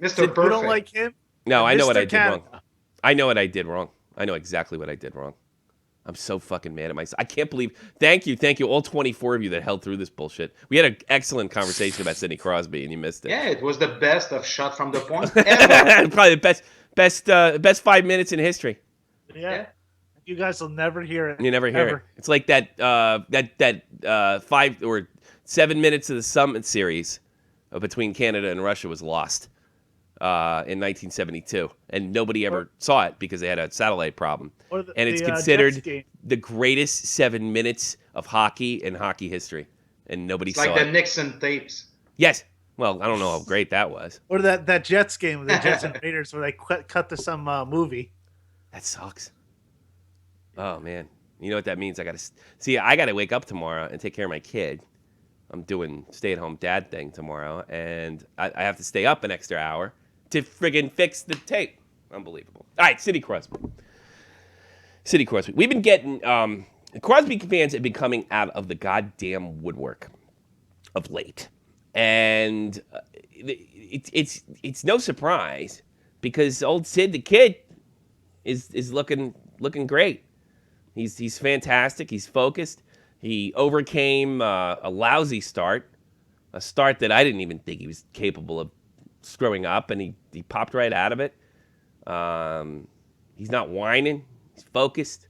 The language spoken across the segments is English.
Mr. You Perfect. don't like him? No, I know what Mr. I did Canada. wrong. I know what I did wrong. I know exactly what I did wrong. I'm so fucking mad at myself. I can't believe. Thank you, all 24 of you that held through this bullshit. We had an excellent conversation about Sidney Crosby, and you missed it. Yeah, it was the best of shot from the point ever. Probably the best 5 minutes in history. Yeah. You guys will never hear it. You never hear it. It's like that 5 or 7 minutes of the Summit series between Canada and Russia was lost in 1972, and nobody ever saw it because they had a satellite problem. And it's considered the greatest 7 minutes of hockey in hockey history, and nobody saw it. Like the Nixon tapes. Yes. Well, I don't know how great that was. Or that Jets game, the Jets and Raiders, where they cut to some movie. That sucks. Oh man, you know what that means? I gotta wake up tomorrow and take care of my kid. I'm doing stay-at-home dad thing tomorrow, and I have to stay up an extra hour to friggin' fix the tape. Unbelievable. All right, Sidney Crosby. We've been getting Crosby fans have been coming out of the goddamn woodwork of late, and it's no surprise because old Sid the Kid is looking great. He's fantastic. He's focused. He overcame a lousy start, a start that I didn't even think he was capable of screwing up, and he popped right out of it. He's not whining. He's focused.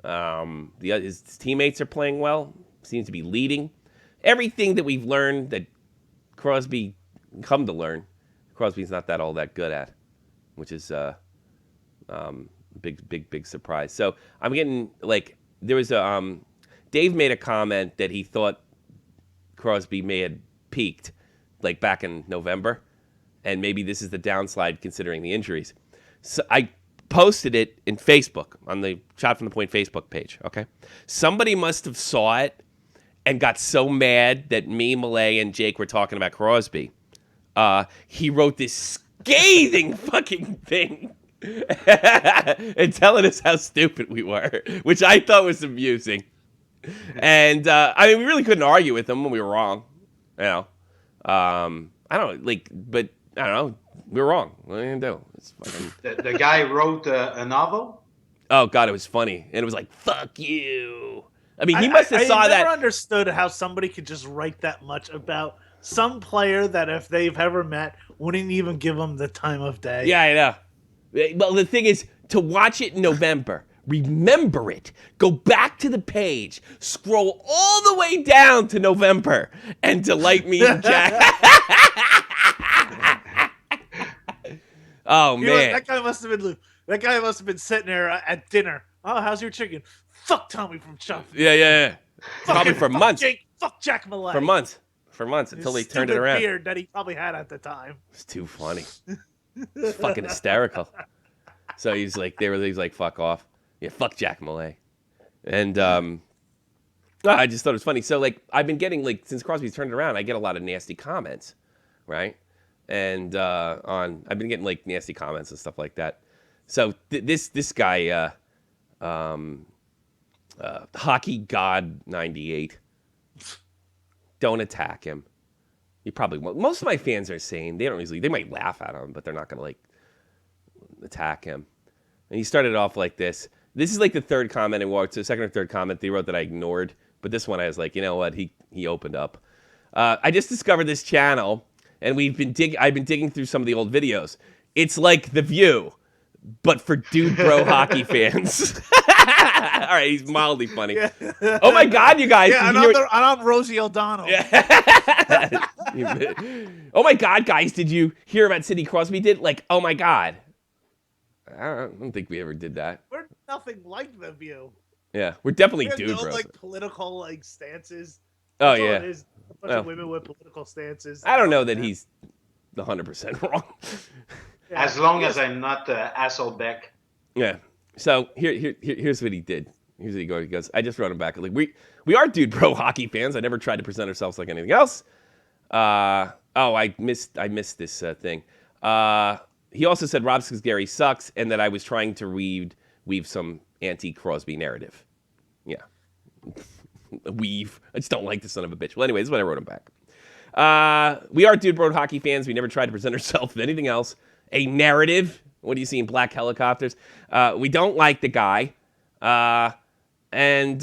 His teammates are playing well. Seems to be leading. Everything that we've learned that Crosby come to learn, Crosby's not all that good at, which is big surprise. So I'm getting there was a Dave made a comment that he thought Crosby may have peaked back in November, and maybe this is the downslide considering the injuries. So I posted it in Facebook on the Shot from the Point Facebook page. Okay, somebody must have saw it and got so mad that me, Malay, and Jake were talking about Crosby. He wrote this scathing fucking thing. And telling us how stupid we were, which I thought was amusing. And we really couldn't argue with him when we were wrong. You know, I don't but I don't know. We were wrong. What are you gonna do? It's fucking... the guy wrote a novel. Oh God, it was funny, and it was like "fuck you." I mean, he must have saw that. I never understood how somebody could just write that much about some player that if they've ever met wouldn't even give them the time of day. Yeah, I know. Well, the thing is, to watch it in November, remember it, go back to the page, scroll all the way down to November, and delight me in Jack. Oh, man. That guy must have been sitting there at dinner. Oh, how's your chicken? Fuck Tommy from Chuff. Yeah. Probably for months. Fuck Jack Malay. For months until they turned it around. Beard that he probably had at the time. It's too funny. It's fucking hysterical. So he's like, fuck off. Yeah, fuck Jack Malay. And I just thought it was funny. So I've been getting since Crosby's turned it around, I get a lot of nasty comments, right? And I've been getting nasty comments and stuff like that. So this guy, Hockey God 98, don't attack him. You probably won't. Most of my fans are saying they might laugh at him, but they're not gonna attack him. And he started off like this. This is the third comment the second or third comment they wrote that I ignored. But this one I was like, you know what? He opened up. I just discovered this channel, and I've been digging through some of the old videos. It's like The View, but for dude bro hockey fans. All right, he's mildly funny. Yeah. Oh my God, you guys! Yeah, and I'm Rosie O'Donnell. Yeah. Oh my God, guys! Did you hear about Sidney Crosby did? Oh my God! I don't think we ever did that. We're nothing like The View. Yeah, we're definitely we dude no, bros. Political stances. Oh yeah, it is. A bunch of women with political stances. I don't know that he's 100% wrong. Yeah, as long as I'm not Hasselbeck. Yeah. So here's what he did. Here's what he goes. He goes, I just wrote him back. We are dude bro hockey fans. I never tried to present ourselves like anything else. I missed this thing. He also said Rob Gary sucks, and that I was trying to weave some anti-Crosby narrative. Yeah. Weave. I just don't like the son of a bitch. Well, anyway, this is what I wrote him back. We are Dude Bro Hockey fans. We never tried to present ourselves with anything else. A narrative. What do you see in black helicopters? We don't like the guy. And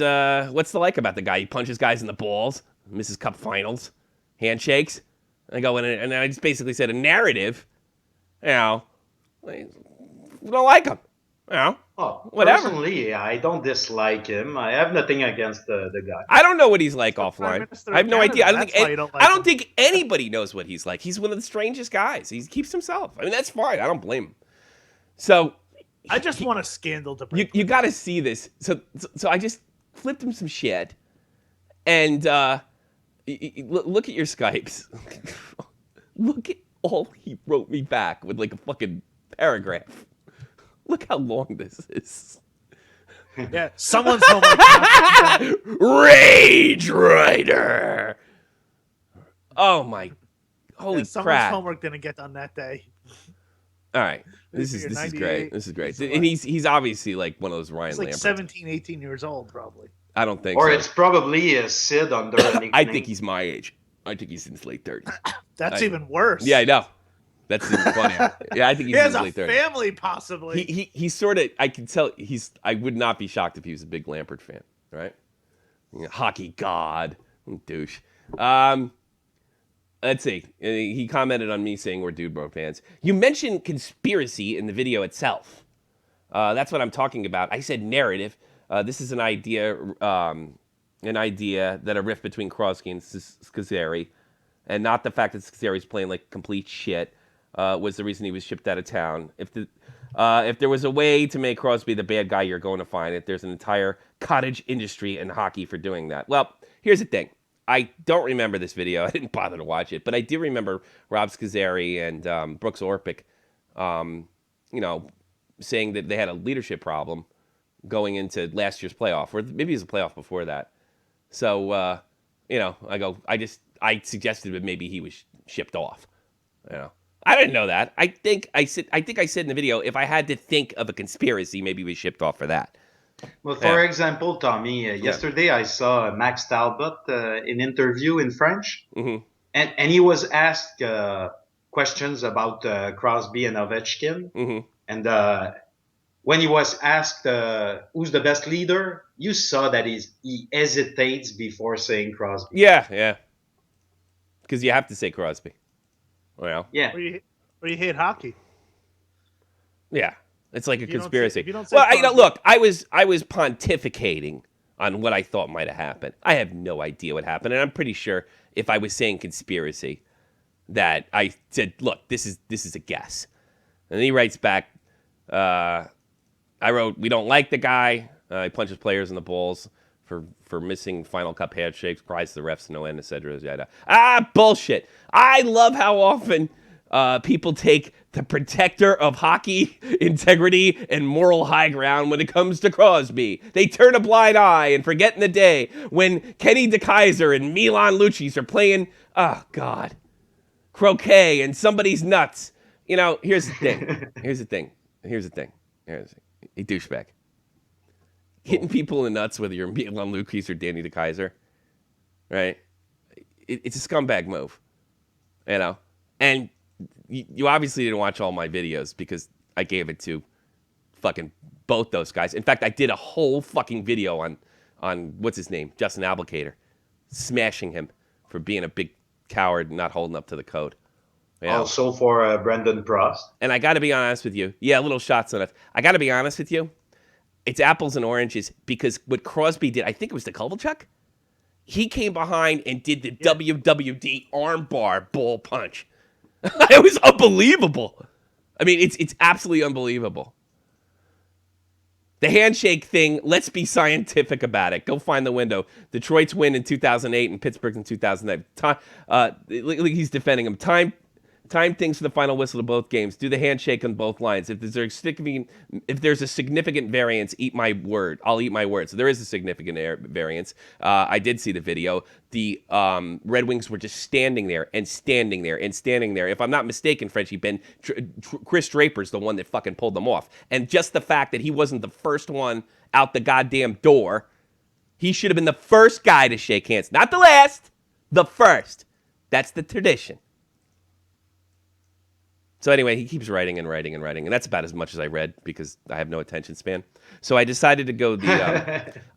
what's the like about the guy? He punches guys in the balls, misses cup finals, handshakes. I go in and I just basically said a narrative. You know, we don't like him. You know, whatever. Personally, I don't dislike him. I have nothing against the guy. I don't know what he's like offline. Minister of I have no Canada. idea. I don't him. think anybody knows what he's like. He's one of the strangest guys. He keeps himself. I mean, that's fine. I don't blame him. So I just want a scandal to break. you got to see this. So I just flipped him some shit, and look at your Skypes. Look at all he wrote me back with like a fucking paragraph. Look how long this is. Yeah, someone's homework. Rage Rider. Oh my, holy Someone's crap! homework didn't get done that day. All right, this is great. This is great, and he's obviously like one of those Ryan He's like Lamberts. 17, 18 years old, probably. I don't think Or so. it's probably a Sid under a nickname. I think he's my age. I think he's in his late 30s. That's even worse. Yeah, I know. That's even funnier. Yeah, I think He he's in has his a late 30s. family, possibly. He's sort of, I can tell, I would not be shocked if he was a big Lampert fan, right? Hockey god, douche. Let's see. He commented on me saying we're Dude Bro fans. You mentioned conspiracy in the video itself. That's what I'm talking about. I said narrative. This is an idea that a rift between Crosby and Scazzeri, and not the fact that Scazzeri's playing like complete shit, was the reason he was shipped out of town. If there was a way to make Crosby the bad guy, you're going to find it. There's an entire cottage industry in hockey for doing that. Well, here's the thing. I don't remember this video. I didn't bother to watch it, but I do remember Rob Scazzeri and Brooks Orpik, saying that they had a leadership problem going into last year's playoff, or maybe it was a playoff before that. So, I suggested that maybe he was shipped off. I didn't know that. I think I said in the video, if I had to think of a conspiracy, maybe he was shipped off for that. Well, for example, Tommy, yesterday I saw Max Talbot in interview in French, Mm-hmm. and he was asked questions about Crosby and Ovechkin, Mm-hmm. and when he was asked who's the best leader, you saw that he hesitates before saying Crosby. Yeah. Because you have to say Crosby. Well, Yeah. Or you hate hockey. yeah. It's like a If you don't conspiracy. say- if you don't say Well, Crosby- look, I was pontificating on what I thought might have happened. I have no idea what happened, and I'm pretty sure if I was saying conspiracy, that I said, "Look, this is a guess." And he writes back, I wrote, "We don't like the guy. He punches players in the balls for missing final cup handshakes, cries to the refs, no end, etc." Bullshit. I love how often people take the protector of hockey integrity and moral high ground when it comes to Crosby. They turn a blind eye and forget in the day when Kenny DeKaiser and Milan Lucic are playing, oh God, croquet and somebody's nuts. Here's the thing. A douchebag. Hitting people in the nuts, whether you're Milan Lucic or Danny DeKaiser, right? It's a scumbag move, And you obviously didn't watch all my videos because I gave it to fucking both those guys. In fact, I did a whole fucking video on what's his name, Justin Advocare, smashing him for being a big coward and not holding up to the code. Also for Brendan Prost. And I got to be honest with you. Yeah, little shots on it. I got to be honest with you. It's apples and oranges because what Crosby did, I think it was the Kovalchuk. He came behind and did the WWD armbar bull punch. It was unbelievable. I mean, it's absolutely unbelievable. The handshake thing, let's be scientific about it. Go find the window. Detroit's win in 2008 and Pittsburgh's in 2009. He's defending him. Time things for the final whistle of both games. Do the handshake on both lines. If there's a significant variance, eat my word. I'll eat my word. So there is a significant variance. I did see the video. The Red Wings were just standing there and standing there and standing there. If I'm not mistaken, Frenchie Ben, Chris Draper's the one that fucking pulled them off. And just the fact that he wasn't the first one out the goddamn door, he should have been the first guy to shake hands. Not the last, the first. That's the tradition. So anyway, he keeps writing and writing and writing, and that's about as much as I read because I have no attention span. So I decided to go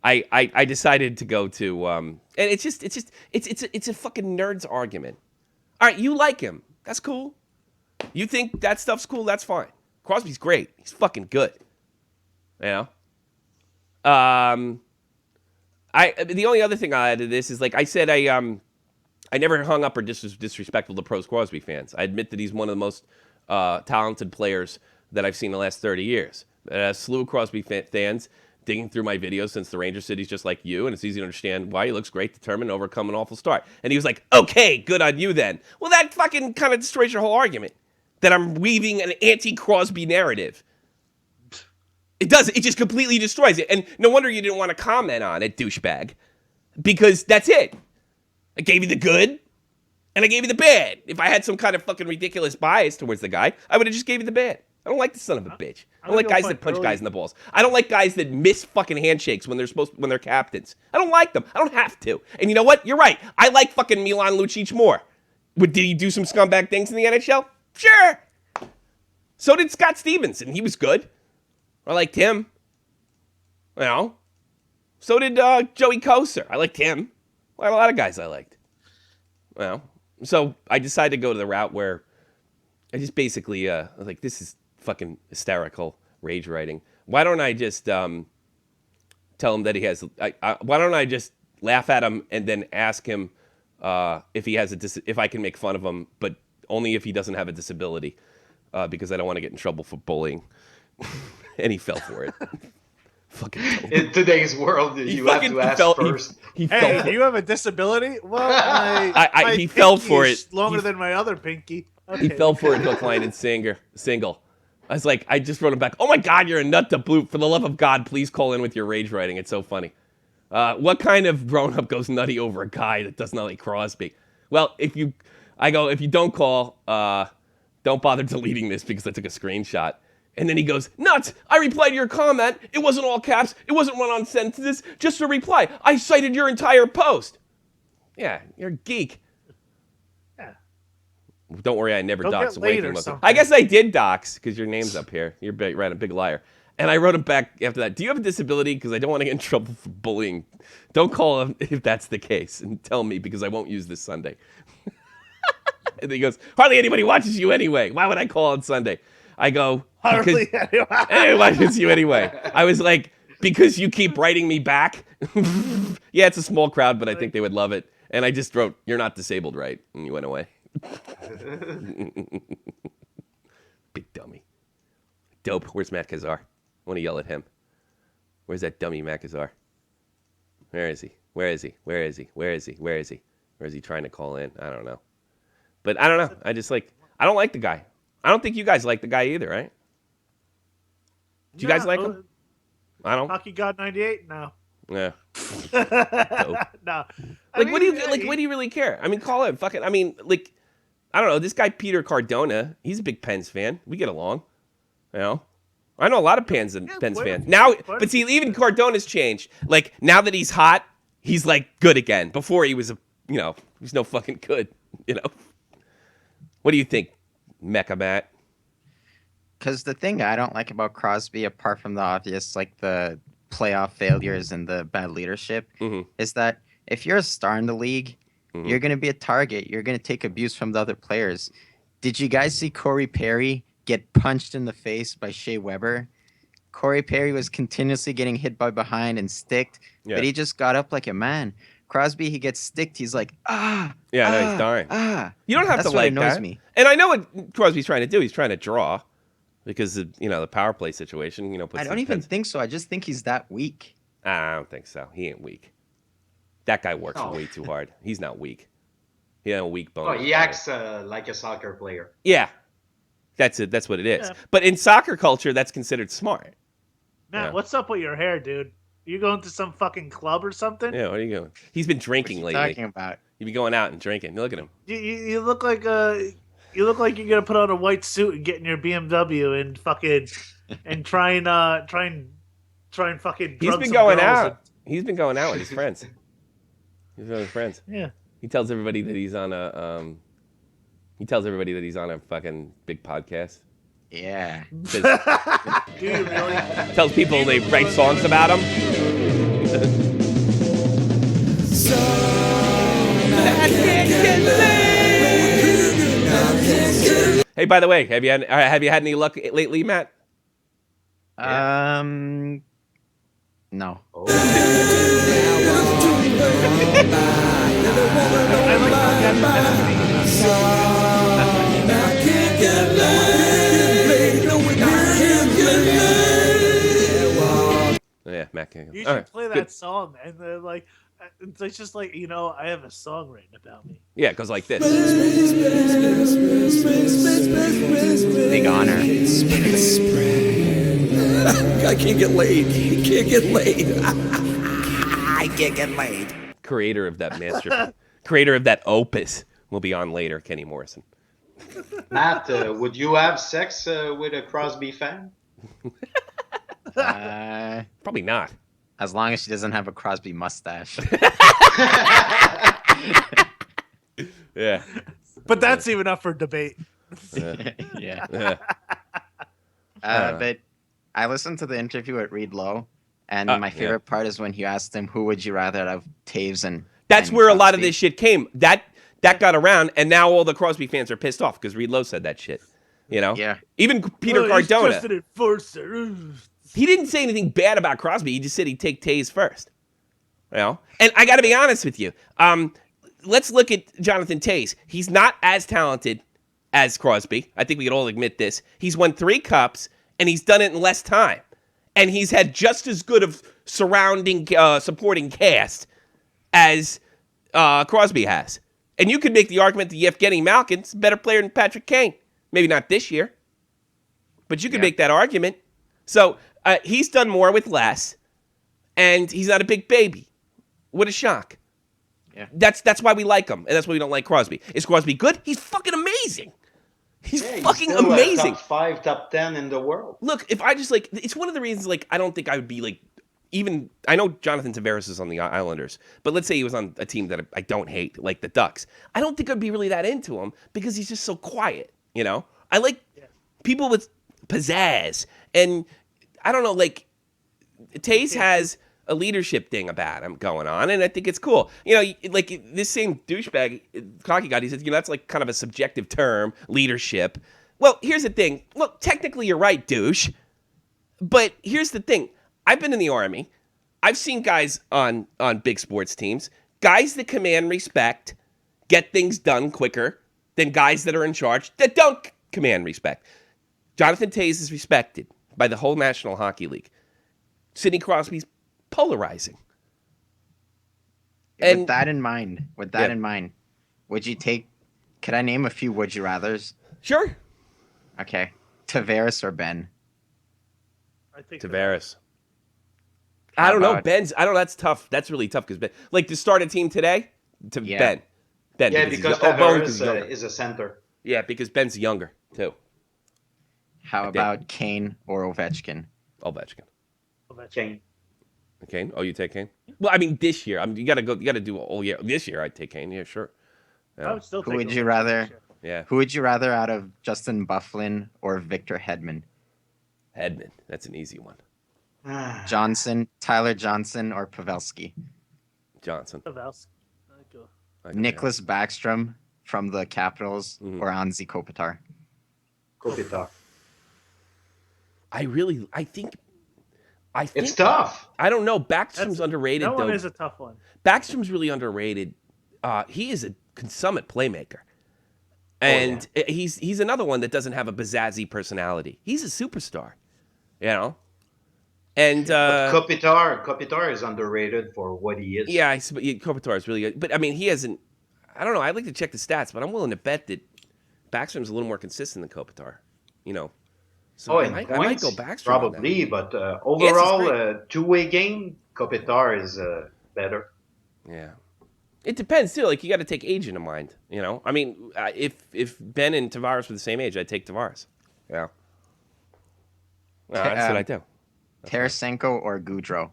I decided to go to and it's a fucking nerd's argument. All right, you like him. That's cool. You think that stuff's cool, that's fine. Crosby's great. He's fucking good. You know? The only other thing I add to this is, like I said, I never hung up or disrespectful to pros Crosby fans. I admit that he's one of the most talented players that I've seen in the last 30 years. A slew of Crosby fans digging through my videos since the Ranger City's just like you, and it's easy to understand why he looks great, determined, overcome an awful start. And he was like, okay, good on you then. Well, that fucking kind of destroys your whole argument, that I'm weaving an anti-Crosby narrative. It does. It just completely destroys it. And no wonder you didn't want to comment on it, douchebag, because that's it. I gave you the good, and I gave you the bad. If I had some kind of fucking ridiculous bias towards the guy, I would have just gave you the bad. I don't like the son of a bitch. I don't like guys that punch guys in the balls. I don't like guys that miss fucking handshakes when they're captains. I don't like them. I don't have to. And you know what? You're right. I like fucking Milan Lucic more. Did he do some scumbag things in the NHL? Sure. So did Scott Stevenson. He was good. I liked him. You know. So did Joey Kosar. I liked him. I had a lot of guys I liked. Well, so I decided to go to the route where I just basically, I was like, this is fucking hysterical rage writing. Why don't I just tell him that he has, why don't I just laugh at him and then ask him if he has if I can make fun of him, but only if he doesn't have a disability, because I don't want to get in trouble for bullying. And he fell for it. Fucking dope. In today's world, you have to ask first. Hey, do you have a disability? Well, he fell for it. Longer than my other pinky. Okay. He fell for it, hook, line, and single. I was like, I just wrote him back. Oh my God, you're a nut to bloop. For the love of God, please call in with your rage writing. It's so funny. What kind of grown up goes nutty over a guy that does not like Crosby? Well, if you don't call, don't bother deleting this because I took a screenshot. And then he goes, nuts! I replied to your comment. It wasn't all caps. It wasn't run-on sentences. Just a reply. I cited your entire post. Yeah, you're a geek. Yeah. Don't worry, I never doxed. Something. I guess I did dox because your name's up here. You're right, a big liar. And I wrote him back after that. Do you have a disability? Because I don't want to get in trouble for bullying. Don't call him if that's the case. And tell me because I won't use this Sunday. And he goes, hardly anybody watches you anyway. Why would I call on Sunday? I go, hardly anyone watches you anyway. I was like, because you keep writing me back. Yeah, it's a small crowd, but I think they would love it. And I just wrote, you're not disabled, right? And you went away. Big dummy. Dope. Where's Matt Kazar? I want to yell at him. Where's that dummy Matt Kazar? Where is he? Where is he? Where is he? Where is he? Where is he? Where is he trying to call in? I don't know. But I don't know. I don't like the guy. I don't think you guys like the guy either, right? Do you guys like him? I don't. Hockey God 98? No. Yeah. No. What do you really care? I mean, call him. Fucking. I mean, like, I don't know. This guy Peter Cardona, he's a big Pens fan. We get along. You know. I know a lot of Pens fans now, but see, even Cardona's changed. Like now that he's hot, he's like good again. Before he was he's no fucking good. You know. What do you think, Mecca Matt? Because the thing I don't like about Crosby, apart from the obvious, like the playoff failures and the bad leadership, is that if you're a star in the league, you're going to be a target. You're going to take abuse from the other players. Did you guys see Corey Perry get punched in the face by Shea Weber? Corey Perry was continuously getting hit by behind and sticked, but he just got up like a man. Crosby, he gets sticked. He's like, no, he's dying. You don't have to like that. Me. And I know what Crosby's trying to do. He's trying to draw because of, the power play situation. I don't even think so. I just think he's that weak. I don't think so. He ain't weak. That guy works way too hard. He's not weak. He has a weak bone. Oh, he acts like a soccer player. Yeah, that's it. That's what it is. Yeah. But in soccer culture, that's considered smart. Matt, what's up with your hair, dude? You going to some fucking club or something? Yeah, what are you going? He's been drinking lately. Talking about? You've been going out and drinking. Look at him. You look like you're gonna put on a white suit and get in your BMW and fucking and try and fucking. He's been going out. He's been going out with his friends. He's with his friends. Yeah. He tells everybody that he's on a fucking big podcast. Yeah. Do you really? Tells people they write songs about him. Hey, by the way, have you had any luck lately, Matt? No. Oh. I like Yeah, Matt. You All should right, play that good. song, and then it's just like I have a song written about me. Yeah, it goes like this. Big honor. I can't get laid. I can't get laid. I can't get laid. Creator of that masterpiece, creator of that opus, will be on later. Kenny Morrison. Matt, would you have sex with a Crosby fan? Probably not. As long as she doesn't have a Crosby mustache. Yeah. But that's even up for debate. Yeah. Yeah. But I listened to the interview at Reed Lowe, and my favorite part is when he asked him, "Who would you rather have, Taves and?" That's and where a lot of Crosby?" this shit came. That got around, and now all the Crosby fans are pissed off because Reed Lowe said that shit. You know? Yeah. Even Peter He's just Cardona. an enforcer. He didn't say anything bad about Crosby. He just said he'd take Taves first. You know? And I got to be honest with you. Let's look at Jonathan Taves. He's not as talented as Crosby. I think we could all admit this. He's won 3 cups, and he's done it in less time. And he's had just as good of surrounding, supporting cast as Crosby has. And you could make the argument that Evgeny Malkin's a better player than Patrick Kane. Maybe not this year, but you could make that argument. So he's done more with less, and he's not a big baby. What a shock. Yeah. That's why we like him, and that's why we don't like Crosby. Is Crosby good? He's fucking amazing. He's fucking still amazing. Top 5, top 10 in the world. Look, if I just it's one of the reasons I don't think I would be even I know Jonathan Tavares is on the Islanders, but let's say he was on a team that I don't hate, like the Ducks. I don't think I'd be really that into him because he's just so quiet, you know? I like people with pizzazz, and I don't know, Taze has a leadership thing about him going on, and I think it's cool. You know, this same douchebag, cocky guy, he says, that's kind of a subjective term, leadership. Well, here's the thing. Look, technically you're right, douche, but here's the thing. I've been in the Army. I've seen guys on big sports teams, guys that command respect, get things done quicker than guys that are in charge that don't command respect. Jonathan Taze is respected by the whole National Hockey League. Sidney Crosby's polarizing. With that in mind, would you take? Could I name a few would you rather's? Sure. Okay, Tavares or Ben? I think Tavares. I don't know. about- Ben's. I don't know. That's tough. That's really tough because Ben. To start a team today, Yeah. Ben. Ben. Yeah, he's because Bowen Tavares he's younger. is a center. Yeah, because Ben's younger too. How about Kane or Ovechkin? Ovechkin. Kane. Kane. Oh, you take Kane? Well, I mean, this year. I mean, you got to do all year. This year, I'd take Kane. Yeah, sure. I would still Who take would you Ovechkin rather? this year. Yeah. Who would you rather out of Justin Bufflin or Victor Hedman? Hedman. That's an easy one. Tyler Johnson or Pavelski? Johnson. Pavelski. I'd go. Nicholas Backstrom from the Capitals or Anzi Kopitar? Kopitar. I think. It's tough. I don't know. Backstrom's underrated, That though. one is a tough one. Backstrom's really underrated. He is a consummate playmaker. And he's another one that doesn't have a pizzazzy personality. He's a superstar, you know? And Kopitar is underrated for what he is. yeah, Kopitar is really good. But, I mean, he hasn't... I don't know. I'd like to check the stats, but I'm willing to bet that Backstrom's a little more consistent than Kopitar, you know? So in I might points, go Backstrom on that. probably, but Yes, overall, two-way game, Kopitar is better. Yeah. It depends, too. You got to take age into mind, you know? I mean, if Ben and Tavares were the same age, I'd take Tavares. Yeah. Well, that's what I do. Tarasenko or Goudreau?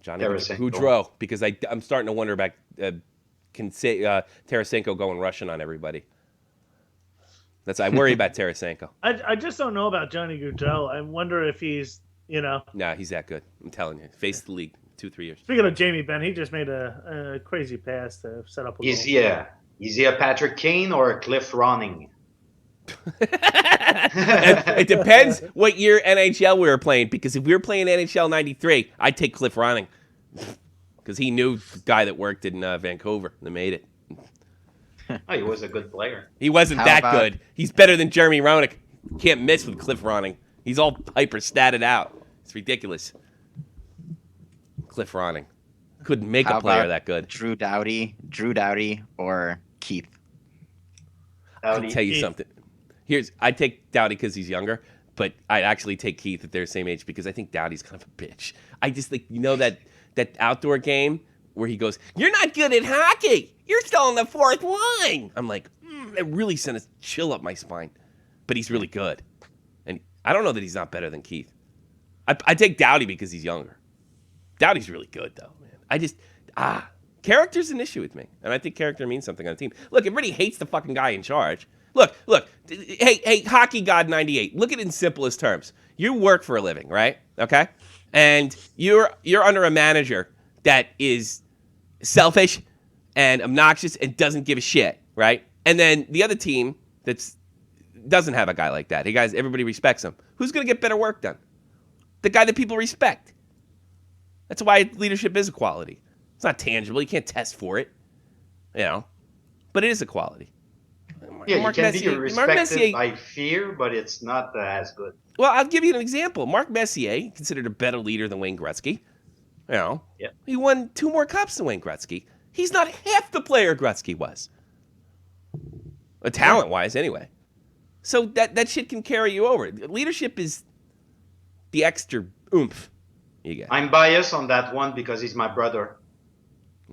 Johnny Tarasenko. Gaudreau, because I'm starting to wonder about can say Tarasenko going Russian on everybody. I worry about Tarasenko. I just don't know about Johnny Gaudreau. I wonder if he's, Nah, he's that good. I'm telling you. Face the league 2-3 years. Speaking of Jamie Benn, he just made a crazy pass to set up a goal. Is he a Patrick Kane or a Cliff Ronning? It depends what year NHL we were playing, because if we were playing NHL 93, I'd take Cliff Ronning because he knew the guy that worked in Vancouver that made it. Oh, he was a good player. He wasn't good. He's better than Jeremy Roenick. Can't miss with Cliff Ronning. He's all hyper statted out. It's ridiculous. Cliff Ronning couldn't make a player that good. Drew Doughty, or Keith. I'll tell you something. I'd take Doughty because he's younger, but I'd actually take Keith if they're the same age because I think Doughty's kind of a bitch. I just think, that outdoor game where he goes, "You're not good at hockey. You're still on the fourth line." I'm like, it really sent a chill up my spine. But he's really good. And I don't know that he's not better than Keith. I take Doughty because he's younger. Doughty's really good, though, man. Character's an issue with me. And I think character means something on the team. Look, everybody hates the fucking guy in charge. Look. Hey, Hockey God 98. Look at it in simplest terms. You work for a living, right? Okay? And you're under a manager that is selfish and obnoxious and doesn't give a shit, right? And then the other team doesn't have a guy like that. Everybody respects him. Who's going to get better work done? The guy that people respect. That's why leadership is a quality. It's not tangible. You can't test for it, but it is a quality. Yeah, Mark you can Messier, be respected by fear, but it's not as good. Well, I'll give you an example. Mark Messier, considered a better leader than Wayne Gretzky. He won 2 more cups than Wayne Gretzky. He's not half the player Gretzky was. Talent-wise, anyway. So that shit can carry you over. Leadership is the extra oomph you get. I'm biased on that one because he's my brother.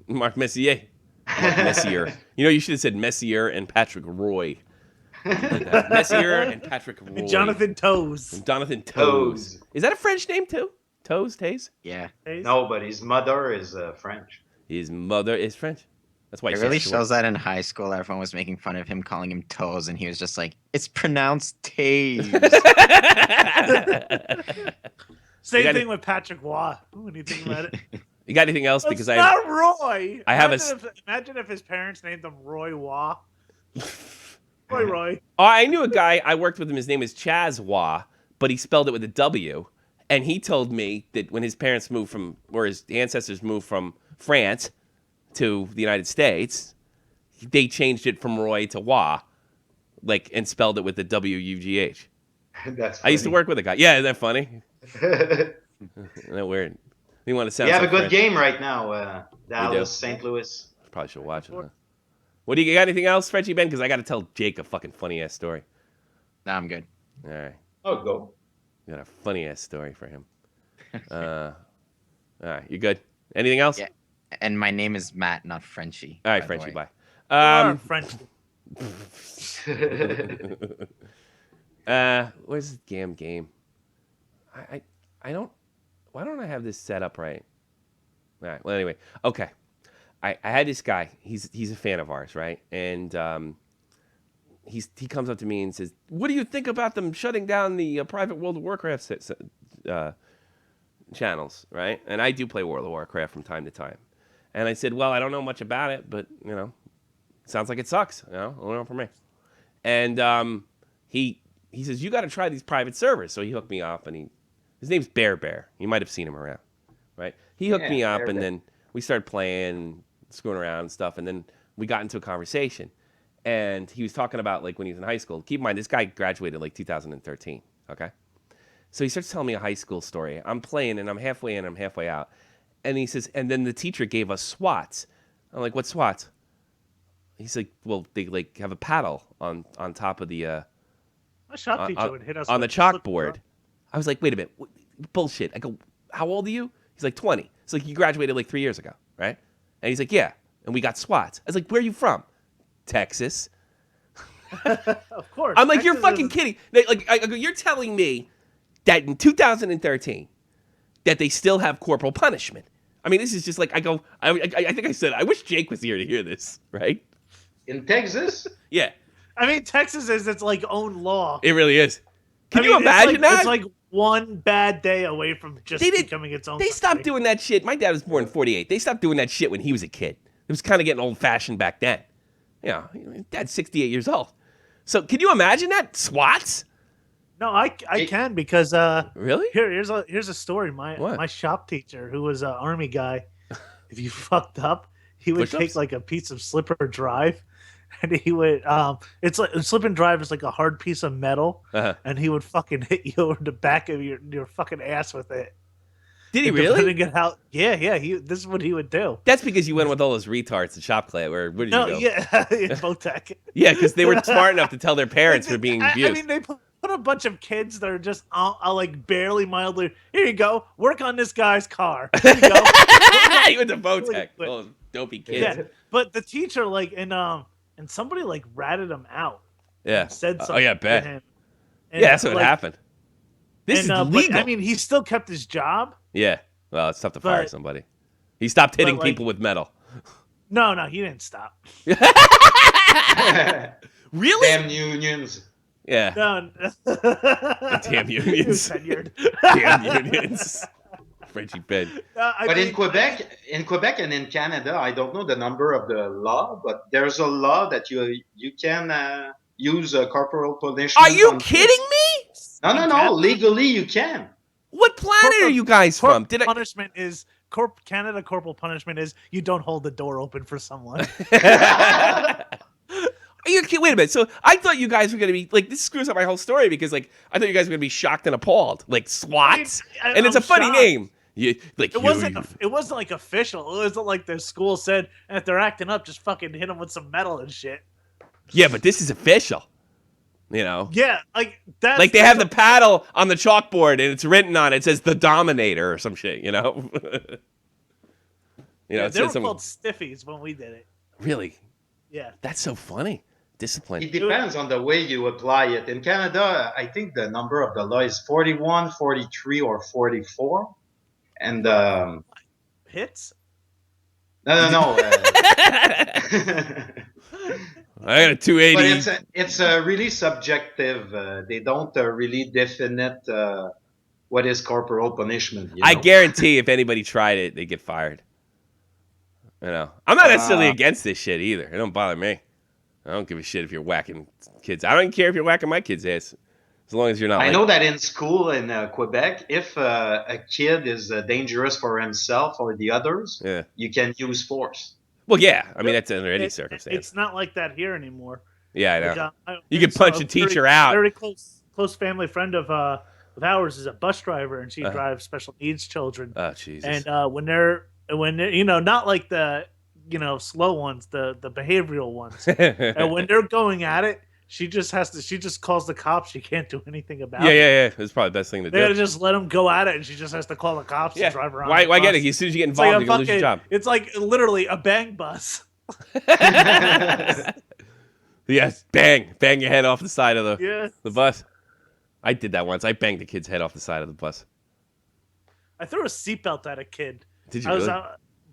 Mark Messier. Messier. You should have said Messier and Patrick Roy. Messier and Patrick Roy. Jonathan Toes. Jonathan Toes. Is that a French name too? Taze? Yeah. No, but his mother is French. His mother is French. That's why it really shows that in high school, everyone was making fun of him, calling him Toes, and he was just like, "It's pronounced Taze." Same thing with Patrick Waugh. When you think about it. You got anything else? Because not Roy. Imagine if his parents named him Roy Waugh. Roy. Oh, I knew a guy. I worked with him. His name is Chaz Waugh, but he spelled it with a W. And he told me that when his parents moved his ancestors moved from France to the United States, they changed it from Roy to Waugh, and spelled it with the W-U-G-H. That's funny. I used to work with a guy. Yeah, isn't that funny? Isn't that weird? You want to sound? We have a good French. game right now. Dallas, St. Louis. Probably should watch it. Huh? What do you got? Anything else, Frenchie Ben? Because I got to tell Jake a fucking funny ass story. No, I'm good. All right. Oh, go. Got a funny ass story for him. All right, you good? Anything else? Yeah. And my name is Matt, not Frenchie. All right, Frenchie. Bye. French. Where's the damn game? I don't. Why don't I have this set up right? All right. Well, anyway. Okay. I had this guy. He's a fan of ours, right? And he comes up to me and says, "What do you think about them shutting down the private World of Warcraft channels?" Right? And I do play World of Warcraft from time to time. And I said, "Well, I don't know much about it, but sounds like it sucks. I don't know for me." And he says, "You got to try these private servers." So he hooked me up, and his name's Bear. You might have seen him around, right? He hooked me up, and then we started playing, screwing around and stuff, and then we got into a conversation. And he was talking about when he was in high school. Keep in mind, this guy graduated 2013, okay? So he starts telling me a high school story. I'm playing, and I'm halfway in, I'm halfway out. And he says, and then the teacher gave us SWATs. I'm like, what SWATs? He's like, well, they have a paddle on top of the My shop teacher would hit us on the with chalkboard. I was like, wait a minute, bullshit. I go, how old are you? He's like 20. It's like you graduated 3 years ago, right? And he's like, yeah. And we got SWATs. I was like, where are you from? Texas. Of course. I'm like, Texas you're fucking kidding. I go, you're telling me that in 2013 that they still have corporal punishment. I mean, this is just like I think I said I wish Jake was here to hear this, right? In Texas? Yeah, I mean, Texas is its like own law. it really is. Can I you mean, imagine that? It's like one bad day away from just becoming its own. They stopped doing that shit. My dad was born in '48. They stopped doing that shit when he was a kid. It was kind of getting old fashioned back then. Yeah, Dad's 68 years old. So can you imagine that? SWATs? No, I can because Really? here's a story. My shop teacher, who was an army guy, if you fucked up, he would take like a piece of slip and drive, and he would it's like slip and drive is like a hard piece of metal, and he would fucking hit you over the back of your fucking ass with it. Did he really? Yeah. This is what he would do. That's because you went with all those retards to shop class. Where did you go? Yeah, Votech. Yeah, because they were smart enough to tell their parents for being abused. I mean, they put a bunch of kids that are just like barely mildly. Here you go, work on this guy's car. Here you go. He went to Votech. Oh, dopey kids. Yeah, but the teacher and somebody like ratted him out. Yeah. Said something. Oh yeah, bet. To him. Yeah, that's what happened. This is legal. But, I mean, he still kept his job. Yeah. Well, it's tough to fire somebody. He stopped hitting people with metal. No, he didn't stop. Really? Damn unions. Yeah. No. Damn unions. Tenured. Damn unions. Frenchie Ben. But in Quebec and in Canada, I don't know the number of the law, but there's a law that you can use corporal punishment. Are you kidding me? No. Legally, you can. What planet are you guys from? Punishment is Canada. Corporal punishment is you don't hold the door open for someone. Are you kidding? Wait a minute. So I thought you guys were going to be like, this screws up my whole story because like I thought you guys were going to be shocked and appalled, like SWAT, and it's a funny shocked. name. It wasn't like official. It wasn't like the school said, and if they're acting up, just fucking hit them with some metal and shit. Yeah, but this is official. You know? Yeah, like that. Like they have the paddle on the chalkboard and it's written on it. It says the Dominator or some shit, you know? They were called stiffies when we did it. Really? Yeah. That's so funny. Discipline. It depends on the way you apply it. In Canada, I think the number of the law is 41, 43, or 44. And hits? No. I got a 280. But it's really subjective. They don't really definite what is corporal punishment. You know? I guarantee if anybody tried it, they'd get fired. You know, I'm not necessarily against this shit either. It don't bother me. I don't give a shit if you're whacking kids. I don't even care if you're whacking my kid's ass, as long as you're not. I know that in school in Quebec, if a kid is dangerous for himself or the others, you can use force. Well, yeah. I mean, that's under any circumstance. It's not like that here anymore. Yeah, I know. Like, you can punch a teacher out. Very close family friend of ours is a bus driver, and she drives special needs children. Oh, Jesus. And when they're not like the slow ones, the behavioral ones, and when they're going at it, she just calls the cops. She can't do anything about it. Yeah. It's probably the best thing to do. They gotta just let them go at it, and she just has to call the cops and drive around. Why get it? As soon as you get involved, you're gonna lose your job. It's like literally a bang bus. Yes, bang your head off the side of the bus. I did that once. I banged a kid's head off the side of the bus. I threw a seatbelt at a kid. Did you really?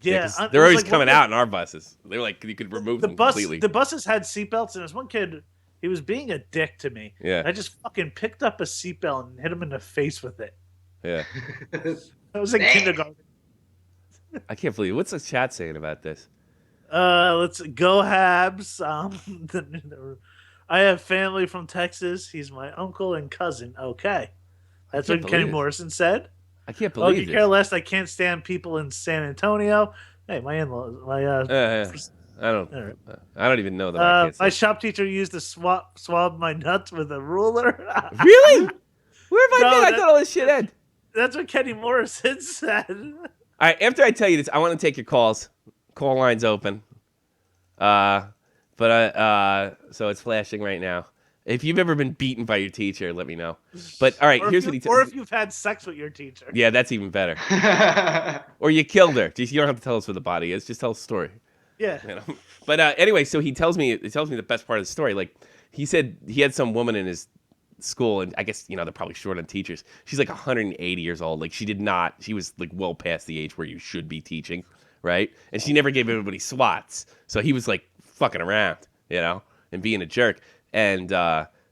Yeah, they're always coming out in our buses. They're like, you could remove them completely. The buses had seatbelts, and there's one kid, he was being a dick to me. Yeah. I just fucking picked up a seatbelt and hit him in the face with it. Yeah. I was in kindergarten. I can't believe it. What's the chat saying about this? Let's go Habs. I have family from Texas. He's my uncle and cousin. Okay. That's what Kenny Morrison said. I can't believe it. You care less. I can't stand people in San Antonio. Hey, my in-laws. I don't even know that. My shop teacher used to swab my nuts with a ruler. Really? Where have I been? I thought all this shit had. That's what Kenny Morrison said. All right, after I tell you this, I want to take your calls. Call line's open. So it's flashing right now. If you've ever been beaten by your teacher, let me know. But all right, here's what he said. Or if you've had sex with your teacher. Yeah, that's even better. Or you killed her. You don't have to tell us where the body is. Just tell us the story. Yeah. You know? But anyway, so he tells me the best part of the story. Like he said, he had some woman in his school, and I guess they're probably short on teachers. She's like 180 years old. Like she was like well past the age where you should be teaching, right? And she never gave everybody SWATs, so he was like fucking around, and being a jerk. And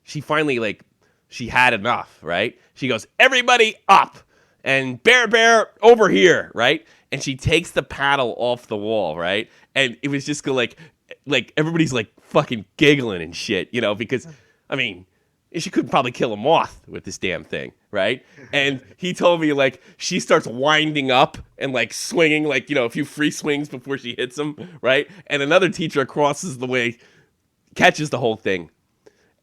she finally she had enough, right? She goes, everybody up, and bear over here, right? And she takes the paddle off the wall, right? And it was just like everybody's like fucking giggling and shit, because I mean, she could probably kill a moth with this damn thing, right? And he told me she starts winding up and swinging a few free swings before she hits him, right? And another teacher crosses the way, catches the whole thing.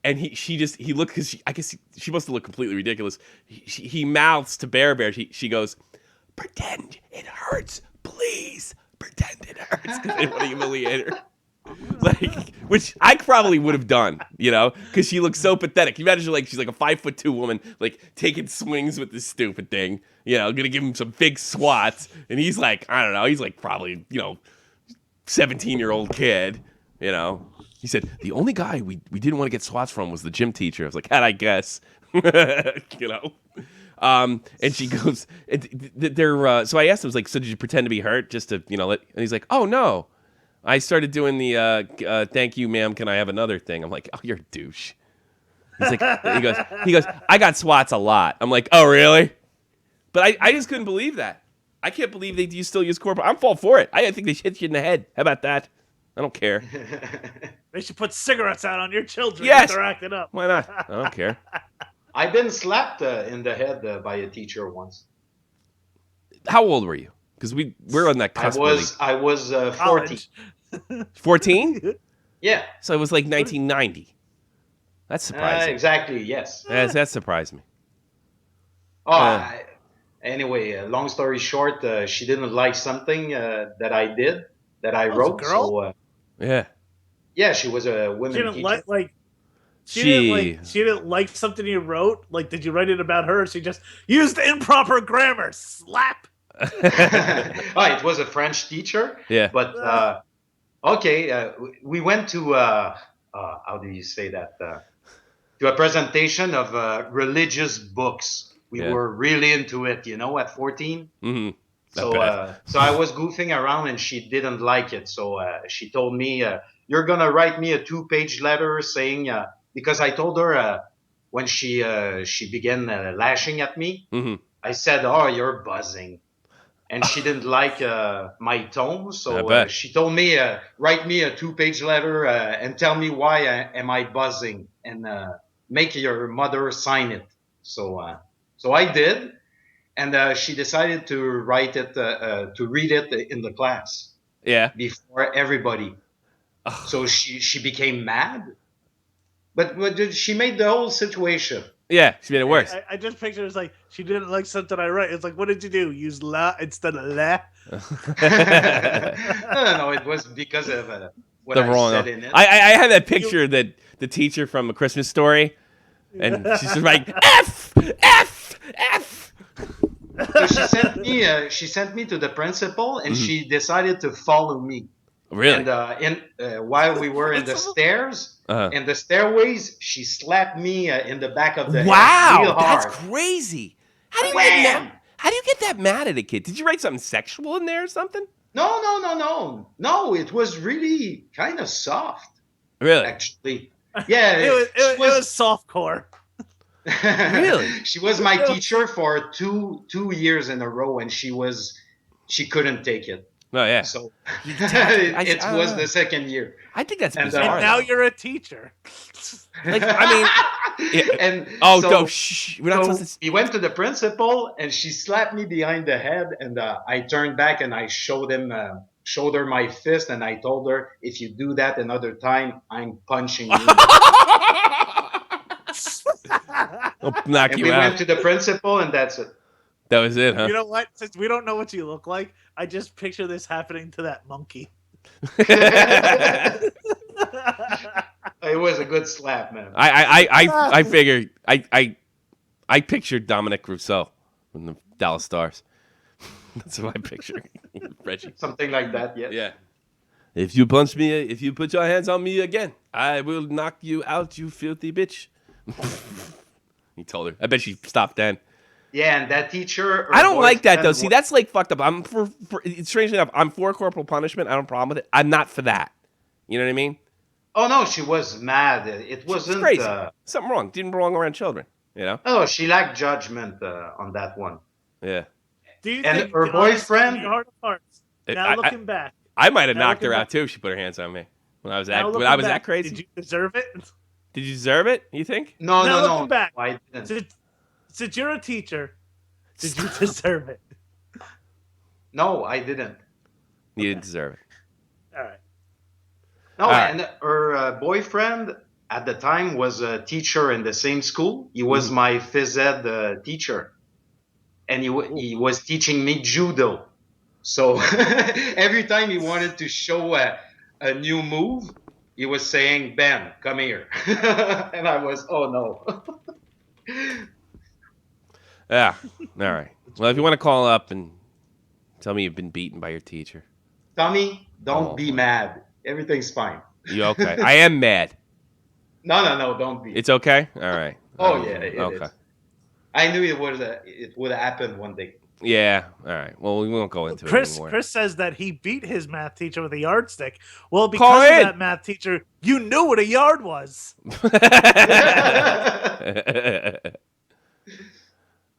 And he looked, because I guess she must have looked completely ridiculous. He mouths to Bear. She goes, pretend it hurts, please. Pretend it hurts, because they want to humiliate her. Which I probably would have done, because she looks so pathetic. You imagine she's like a 5'2" woman, taking swings with this stupid thing, gonna give him some big swats, and he's like, I don't know, he's probably 17-year-old kid, He said the only guy we didn't want to get swats from was the gym teacher. I was like, how'd I guess, And she goes, so I asked him, so did you pretend to be hurt just to, and he's like, oh no. I started doing the thank you, ma'am. Can I have another thing? I'm like, oh, you're a douche. He's like, he goes, I got swats a lot. I'm like, oh, really? But I just couldn't believe that. I can't believe you still use Corporal. I'm all for it. I think they should hit you in the head. How about that? I don't care. They should put cigarettes out on your children if they're acting up. Why not? I don't care. I've been slapped in the head by a teacher once. How old were you? Because we're on that cusp. I was 14. 14? Yeah. So it was 1990. That's surprising. Exactly, yes. That surprised me. Anyway, long story short, she didn't like something that I did, that I wrote. A girl? So, yeah. Yeah, she was a woman teacher. She didn't like something you wrote? Did you write it about her? Or she just used improper grammar. Slap. It was a French teacher. Yeah. But okay, we went to how do you say that? To a presentation of religious books. We were really into it, at 14. Mm-hmm. So I was goofing around, and she didn't like it. So she told me, "You're gonna write me a 2-page letter saying," because I told her when she began lashing at me, mm-hmm. I said, "Oh, you're buzzing." And she didn't like my tone, so she told me, write me a 2-page letter and tell me why am I buzzing, and make your mother sign it. So I did, and she decided to write it, to read it in the class. Yeah. Before everybody. Oh. So she became mad, but she made the whole situation. Yeah, she made it worse. I just picture it's she didn't like something I write. It's what did you do? Use la instead of la? No, it was because of what I said in it. I had that picture that the teacher from A Christmas Story, and she's just like, F, F, F. So she sent me to the principal, and she decided to follow me. Really? And while we were in the stairs, in the stairways, she slapped me in the back of the head real hard. That's crazy. How do you get that mad at a kid? Did you write something sexual in there or something? No. No, it was really kind of soft. Really? Actually. Yeah. it was softcore. Really? She was my teacher for two years in a row, and she couldn't take it. Oh, yeah. So it was the second year. I think that's bizarre. And now you're a teacher. Shh. We're not supposed to... We went to the principal, and she slapped me behind the head, and I turned back, and I showed her my fist, and I told her, if you do that another time, I'm punching you. I'll knock and you we out. went to the principal, and that's it. That was it, huh? You know what? Since we don't know what you look like, I just picture this happening to that monkey. It was a good slap, man. I figured I pictured Dominic Rousseau from the Dallas Stars. That's what I pictured. Reggie. Something like that, yes. Yeah. If you punch me, if you put your hands on me again, I will knock you out, you filthy bitch. He told her. I bet she stopped then. Yeah, and that teacher. I don't like that though. See, that's like fucked up. I'm for strangely enough, I'm for corporal punishment. I don't have a problem with it. I'm not for that. You know what I mean? Oh no, she was mad. It wasn't crazy. Something wrong. Didn't belong around children. You know? Oh, she lacked judgment on that one. Yeah. Do you and think her boyfriend? Heart of hearts. Now looking back, I might have knocked her out too if she put her hands on me when I was that crazy. Did you deserve it? Did you deserve it? You think? No. Looking back, I didn't. Since you're a teacher, did you deserve it? No, I didn't. You didn't deserve it. All right. No, and her boyfriend at the time was a teacher in the same school. He was my phys ed teacher, and he was teaching me judo. So every time he wanted to show a new move, he was saying, "Ben, come here," and I was, "Oh no." Yeah. All right. Well, if you want to call up and tell me you've been beaten by your teacher. Tommy, don't be mad. Everything's fine. You okay? I am mad. No, don't be. It's okay? All right. Oh, yeah, it okay. is. I knew it would happen one day. Yeah. All right. Well, we won't go into it anymore. Chris says that he beat his math teacher with a yardstick. Well, because of that math teacher, you knew what a yard was.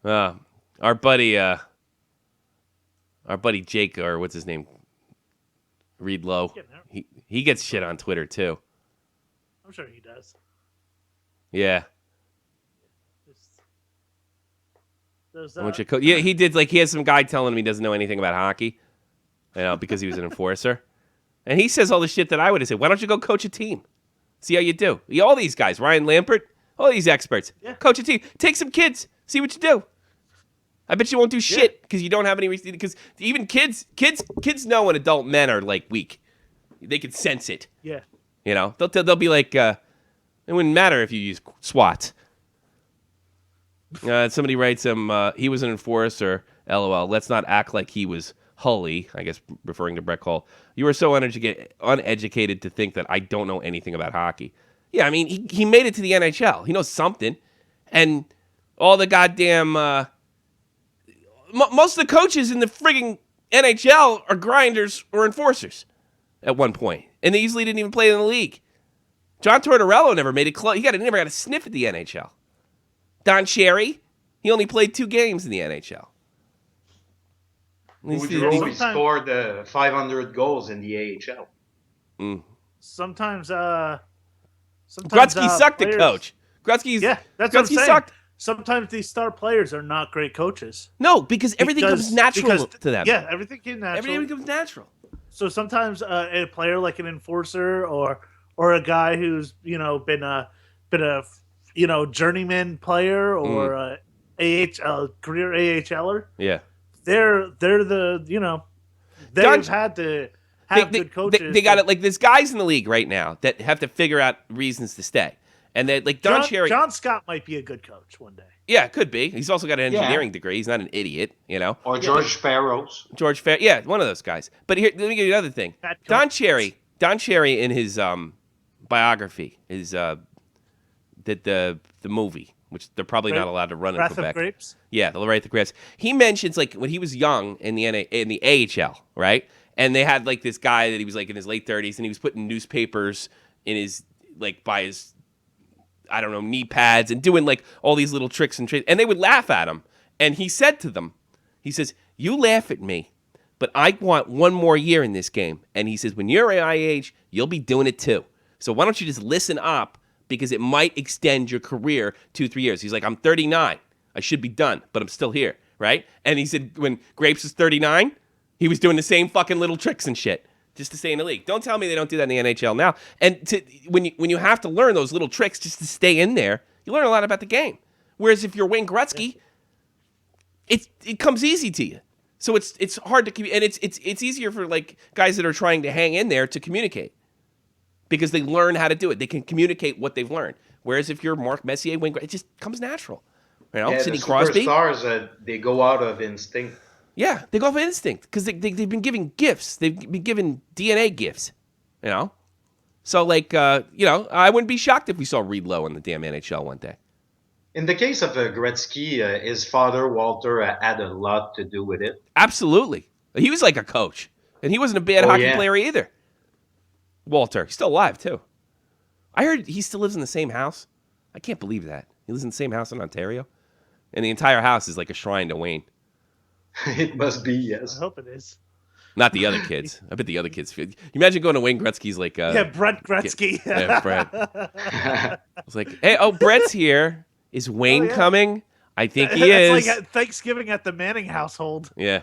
Our buddy Jake, or what's his name? Reed Lowe. He gets shit on Twitter too. I'm sure he does. Yeah. Yeah, he did. Like, he has some guy telling him he doesn't know anything about hockey, because he was an enforcer, and he says all the shit that I would have said. Why don't you go coach a team? See how you do. All these guys, Ryan Lampert, all these experts, coach a team. Take some kids, see what you do. I bet you won't do shit because you don't have any reason. Because even kids know when adult men are like weak. They can sense it. Yeah. They'll be like, it wouldn't matter if you use SWAT. Somebody writes him, he was an enforcer, LOL. Let's not act like he was Hully, I guess referring to Brett Cole. You were so uneducated to think that I don't know anything about hockey. Yeah, I mean, he made it to the NHL. He knows something. And all the goddamn... most of the coaches in the frigging NHL are grinders or enforcers at one point. And they easily didn't even play in the league. John Tortorella never made it close. He never got a sniff at the NHL. Don Cherry, he only played 2 games in the NHL. Woodrow scored 500 goals in the AHL. Sometimes Gretzky sucked at coach. That's what I'm saying. Sucked. Sometimes these star players are not great coaches. No, because everything comes natural to them. Yeah, everything comes natural. Everything comes natural. So sometimes a player like an enforcer or a guy who's been a journeyman player or a career AHLer. Yeah, they're the they've had to have good coaches. They got it. Like, there's guys in the league right now that have to figure out reasons to stay. And they like Don Cherry. John Scott might be a good coach one day. Yeah, could be. He's also got an engineering degree. He's not an idiot, Or George Farrows. Yeah, one of those guys. But here, let me give you another thing. Don Cherry in his biography is the movie, which they're probably not allowed to run in Quebec. Wrath of Grapes? Yeah, the Wrath of Grapes. He mentions, like, when he was young in the AHL, right? And they had, like, this guy that he was, like, in his late 30s, and he was putting newspapers in his, like, by his, I don't know, knee pads and doing, like, all these little tricks and tricks. And they would laugh at him. And he said to them, he says, "You laugh at me, but I want one more year in this game." And he says, "When you're at my age, you'll be doing it too. So why don't you just listen up, because it might extend your career 2-3 years." He's like, "I'm 39. I should be done, but I'm still here," right? And he said when Grapes was 39, he was doing the same fucking little tricks and shit just to stay in the league. Don't tell me they don't do that in the NHL now. And when you have to learn those little tricks just to stay in there, you learn a lot about the game. Whereas if you're Wayne Gretzky, it comes easy to you. So it's hard to and it's easier for, like, guys that are trying to hang in there to communicate, because they learn how to do it. They can communicate what they've learned. Whereas if you're Mark Messier, Wayne Gretzky, it just comes natural. Sidney Crosby. Superstars, they go out of instinct. Yeah, they go off of instinct because they've been given gifts. They've been given DNA gifts, So, like, I wouldn't be shocked if we saw Reed Lowe in the damn NHL one day. In the case of Gretzky, his father, Walter, had a lot to do with it. Absolutely. He was like a coach. And he wasn't a bad hockey player either. Walter. He's still alive, too. I heard he still lives in the same house. I can't believe that. He lives in the same house in Ontario. And the entire house is like a shrine to Wayne. It must be, yes. I hope it is. Not the other kids. I bet the other kids. You imagine going to Wayne Gretzky's like... Brett Gretzky. Yeah, Brett. I was like, hey, Brett's here. Is Wayne coming? I think he is. It's like Thanksgiving at the Manning household. Yeah.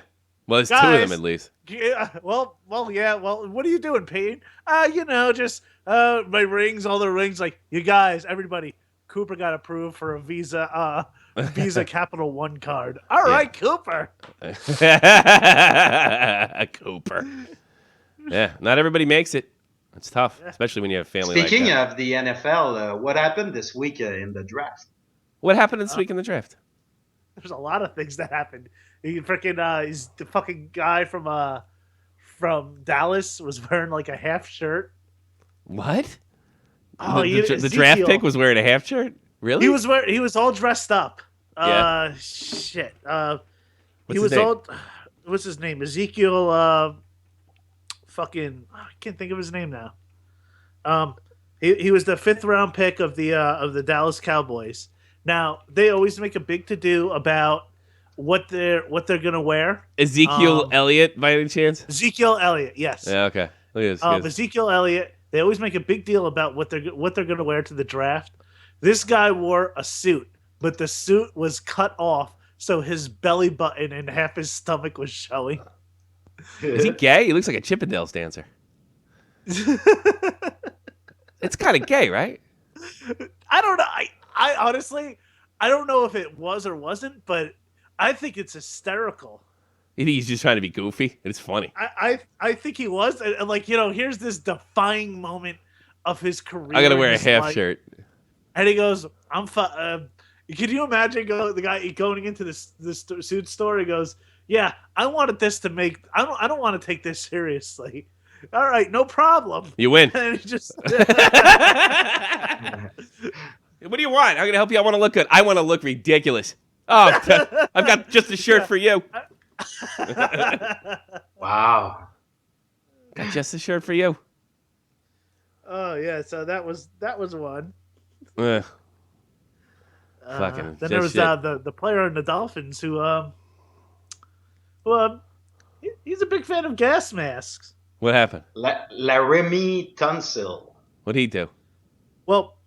Well, there's 2 of them at least. Yeah. Well, yeah. Well, what are you doing, Pete? Just my rings, all the rings. Like, you guys, everybody, Cooper got approved for a Visa Capital One card. All right, Cooper. Cooper. Yeah, not everybody makes it. It's tough, especially when you have family. Speaking of the NFL, what happened this week in the draft? What happened this week in the draft? There's a lot of things that happened. He freaking he's the fucking guy from Dallas was wearing like a half shirt. What? Oh, the draft pick was wearing a half shirt? Really? He was all dressed up. Yeah. Shit. What's his name? What's his name? Ezekiel. Fucking. I can't think of his name now. He was the 5th round pick of the Dallas Cowboys. Now they always make a big to do about what they're gonna wear. Ezekiel Elliott, by any chance? Ezekiel Elliott, yes. Yeah. Okay. Look at this. Ezekiel Elliott. They always make a big deal about what they're gonna wear to the draft. This guy wore a suit, but the suit was cut off, so his belly button and half his stomach was showing. Is he gay? He looks like a Chippendales dancer. It's kind of gay, right? I don't know. I honestly, I don't know if it was or wasn't, but I think it's hysterical. You think he's just trying to be goofy? It's funny. I think he was. And like, here's this defying moment of his career. I got to wear a half shirt. And he goes, can you imagine the guy going into this suit store? He goes, yeah, I wanted this to make, I don't want to take this seriously. All right, no problem. You win. And he just... What do you want? I'm going to help you. I want to look good. I want to look ridiculous. Oh, I've got just a shirt for you. Wow. Got just a shirt for you. Oh, yeah. So that was one. Fucking then there was the player in the Dolphins who he's a big fan of gas masks. What happened? Laremy Tunsil. What'd he do? Well,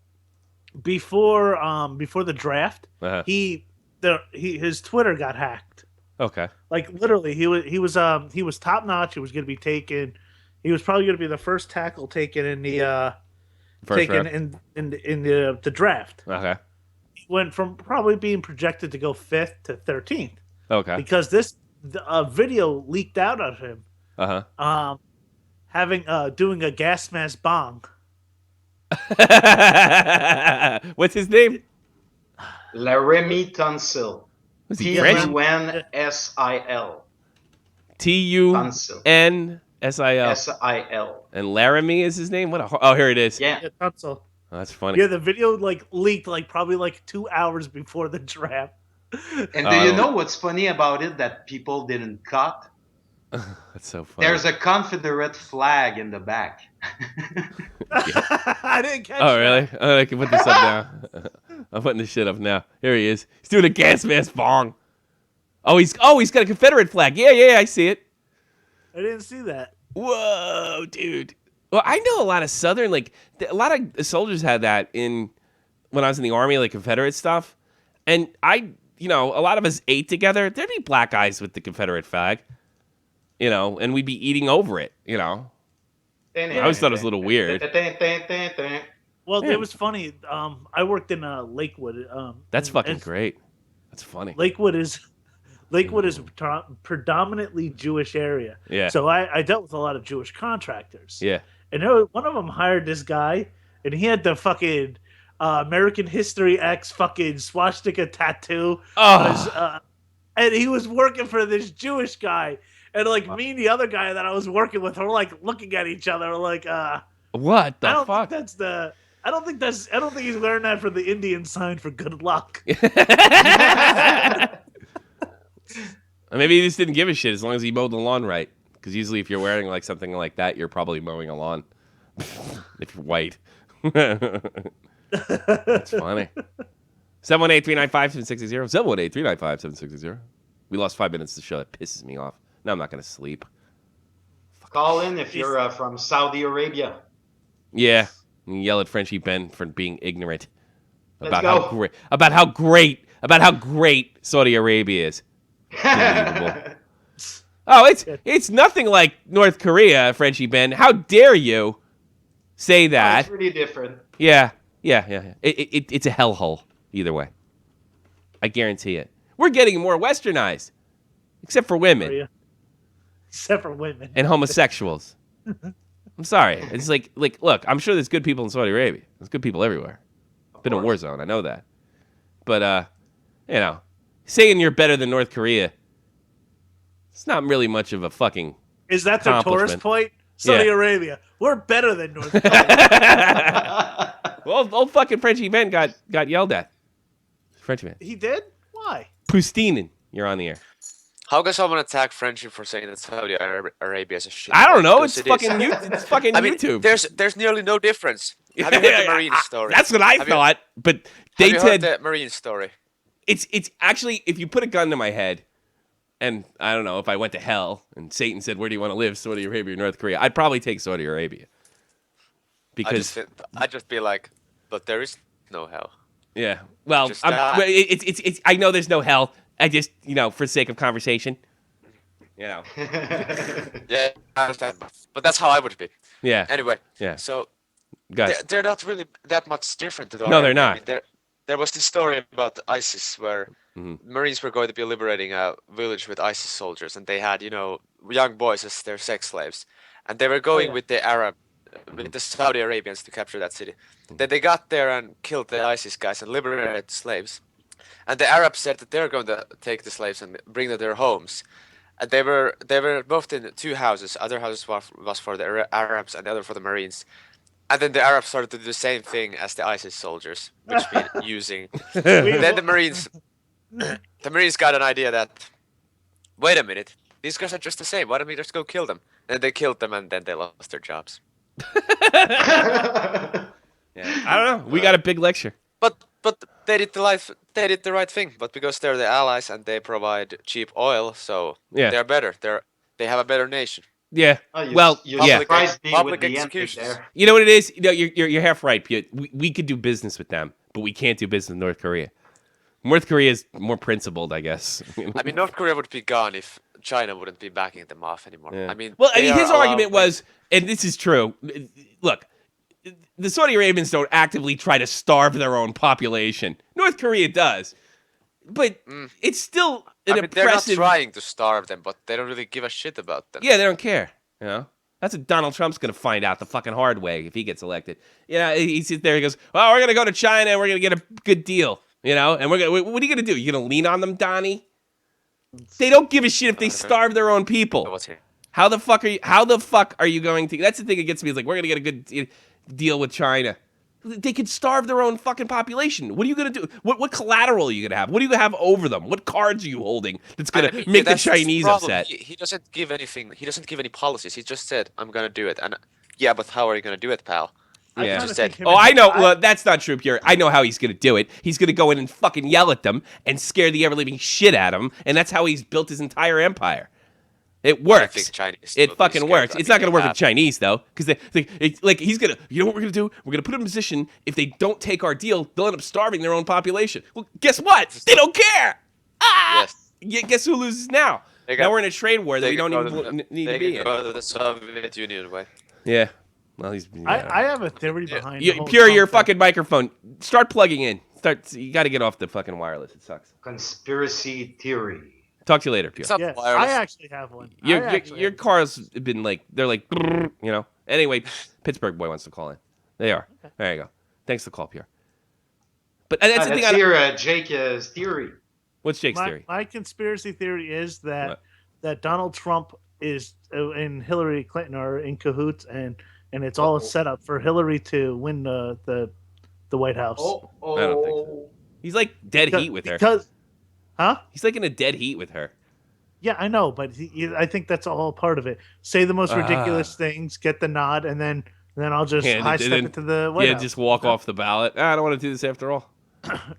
before the draft, his Twitter got hacked. Okay. Like literally, he was top notch. He was going to be taken. He was probably going to be the first tackle taken in the in the draft. Okay. He went from probably being projected to go 5th to 13th. Okay. Because this video leaked out of him. Doing a gas mask bong. What's his name? Laremy Tunsil. Was he French? Tunsil. Tunsil. S-I-L. And Laramie is his name? Here it is. Yeah. Tunsil. Oh, that's funny. Yeah, the video leaked probably 2 hours before the draft. And do you know what's funny about it that people didn't cut? That's so funny. There's a Confederate flag in the back. I didn't catch that. Really? Oh, I can put this up now. I'm putting this shit up now. Here he is. He's doing a gas mask bong. He's got a Confederate flag. Yeah, I see it. I didn't see that. Whoa, dude. Well, I know a lot of Southern, a lot of soldiers had that when I was in the Army, Confederate stuff. And a lot of us ate together. There'd be black guys with the Confederate flag, and we'd be eating over it, I always thought it was a little weird. Well, it was funny. I worked in Lakewood. That's fucking great. That's funny. Lakewood is a predominantly Jewish area. Yeah. So I dealt with a lot of Jewish contractors. Yeah. And one of them hired this guy, and he had the fucking American History X fucking swastika tattoo. Oh. And he was working for this Jewish guy. And me and the other guy that I was working with were looking at each other what the I don't fuck? think that's the I don't think he's learned that from the Indian sign for good luck. Maybe he just didn't give a shit as long as he mowed the lawn right. Because usually if you're wearing like something like that, you're probably mowing a lawn. If you're white. That's funny. 718-395-7660. 718-395-7660. We lost 5 minutes to the show. That pisses me off. Now I'm not going to sleep. Call in if you're from Saudi Arabia. Yeah. And yell at Frenchie Ben for being ignorant Let's how great Saudi Arabia is. Unbelievable. Oh, it's nothing like North Korea, Frenchie Ben. How dare you say that? It's pretty different. Yeah. It's a hellhole either way. I guarantee it. We're getting more westernized, except for women. Except for women and homosexuals. I'm sorry. It's like look, I'm sure there's good people in Saudi Arabia. There's good people everywhere. Been a war zone, I know that. But saying you're better than North Korea, it's not really much of a fucking Is that the tourist point? Saudi Arabia. We're better than North Korea. Well, old fucking Frenchie Ben got yelled at. Frenchie Ben. He did? Why? Pustinen, you're on the air. How can someone attack Frenchie for saying that Saudi Arabia is a shit? I don't know. It's fucking YouTube. There's nearly no difference. Have you heard the Marine story? That's what I thought. But they have you heard the Marine story? It's actually, if you put a gun to my head, and I don't know, if I went to hell and Satan said, "Where do you want to live, Saudi Arabia or North Korea?" I'd probably take Saudi Arabia. Because I'd just be like, but there is no hell. Yeah. Well, it's I know there's no hell. I just, for the sake of conversation, Yeah, I understand. But that's how I would be. Yeah. Anyway. Yeah. So Guys. they're not really that much different. No, they're not. I mean, there was this story about ISIS where Marines were going to be liberating a village with ISIS soldiers, and they had, young boys as their sex slaves, and they were going with the Saudi Arabians to capture that city. Then they got there and killed the ISIS guys and liberated the slaves. And the Arabs said that they're going to take the slaves and bring them to their homes. And they were both in two houses. Other houses was for the Arabs and the other for the Marines. And then the Arabs started to do the same thing as the ISIS soldiers, which means using. Then the Marines got an idea that, wait a minute, these guys are just the same. Why don't we just go kill them? And they killed them, and then they lost their jobs. Yeah, I don't know. We got a big lecture. But they did the right thing. But because they're the allies and they provide cheap oil, so they're better. They have a better nation. Yeah. Public executions. You know what it is? You're half right, Pete. We could do business with them, but we can't do business with North Korea. North Korea is more principled, I guess. I mean, North Korea would be gone if China wouldn't be backing them off anymore. Yeah. I mean, his argument was, and this is true. Look, the Saudi Arabians don't actively try to starve their own population. North Korea does, but it's still impressive. They're not trying to starve them, but they don't really give a shit about them. Yeah, they don't care. That's what Donald Trump's gonna find out the fucking hard way if he gets elected. He sits there. He goes, "Oh, we're gonna go to China and we're gonna get a good deal." And what are you gonna do? You gonna lean on them, Donnie? They don't give a shit if they starve their own people. How the fuck are you going to? That's the thing that gets me. Is like, we're gonna get a good deal with China. They could starve their own fucking population. What are you gonna do? What collateral are you gonna have? What do you have over them? What cards are you holding that's gonna make the Chinese upset? He doesn't give anything. He doesn't give any policies. He just said, "I'm gonna do it." And yeah, but how are you gonna do it, pal? Yeah. Just said, I know. Well, that's not true, Pierre. I know how he's gonna do it. He's gonna go in and fucking yell at them and scare the ever living shit out of them, and that's how he's built his entire empire. It works. It fucking works. It's not going to work with Chinese, though, because he's going to, you know what we're going to do? We're going to put them in a position, if they don't take our deal, they'll end up starving their own population. Well, guess what? They don't care. Guess who loses now? Now we're in a trade war that we don't even need to be in. Go to the Soviet Union way. Yeah. Well, I have a theory behind Pure, your fucking microphone. Start plugging in. You got to get off the fucking wireless. It sucks. Conspiracy theory. Talk to you later, Pure. Yes, I actually have one. Your car's been they're like, Anyway, Pittsburgh boy wants to call in. They are. Okay. There you go. Thanks for the call, Pure. But that's the thing. Jake's theory. What's Jake's theory? My conspiracy theory is that Donald Trump and Hillary Clinton are in cahoots, and and it's all a setup for Hillary to win the White House. I don't think so. He's like dead heat with her. Huh? He's like in a dead heat with her. Yeah, I know, but I think that's all part of it. Say the most ridiculous things, get the nod, and then I'll just high step it to the White House. Just walk off the ballot. I don't want to do this after all.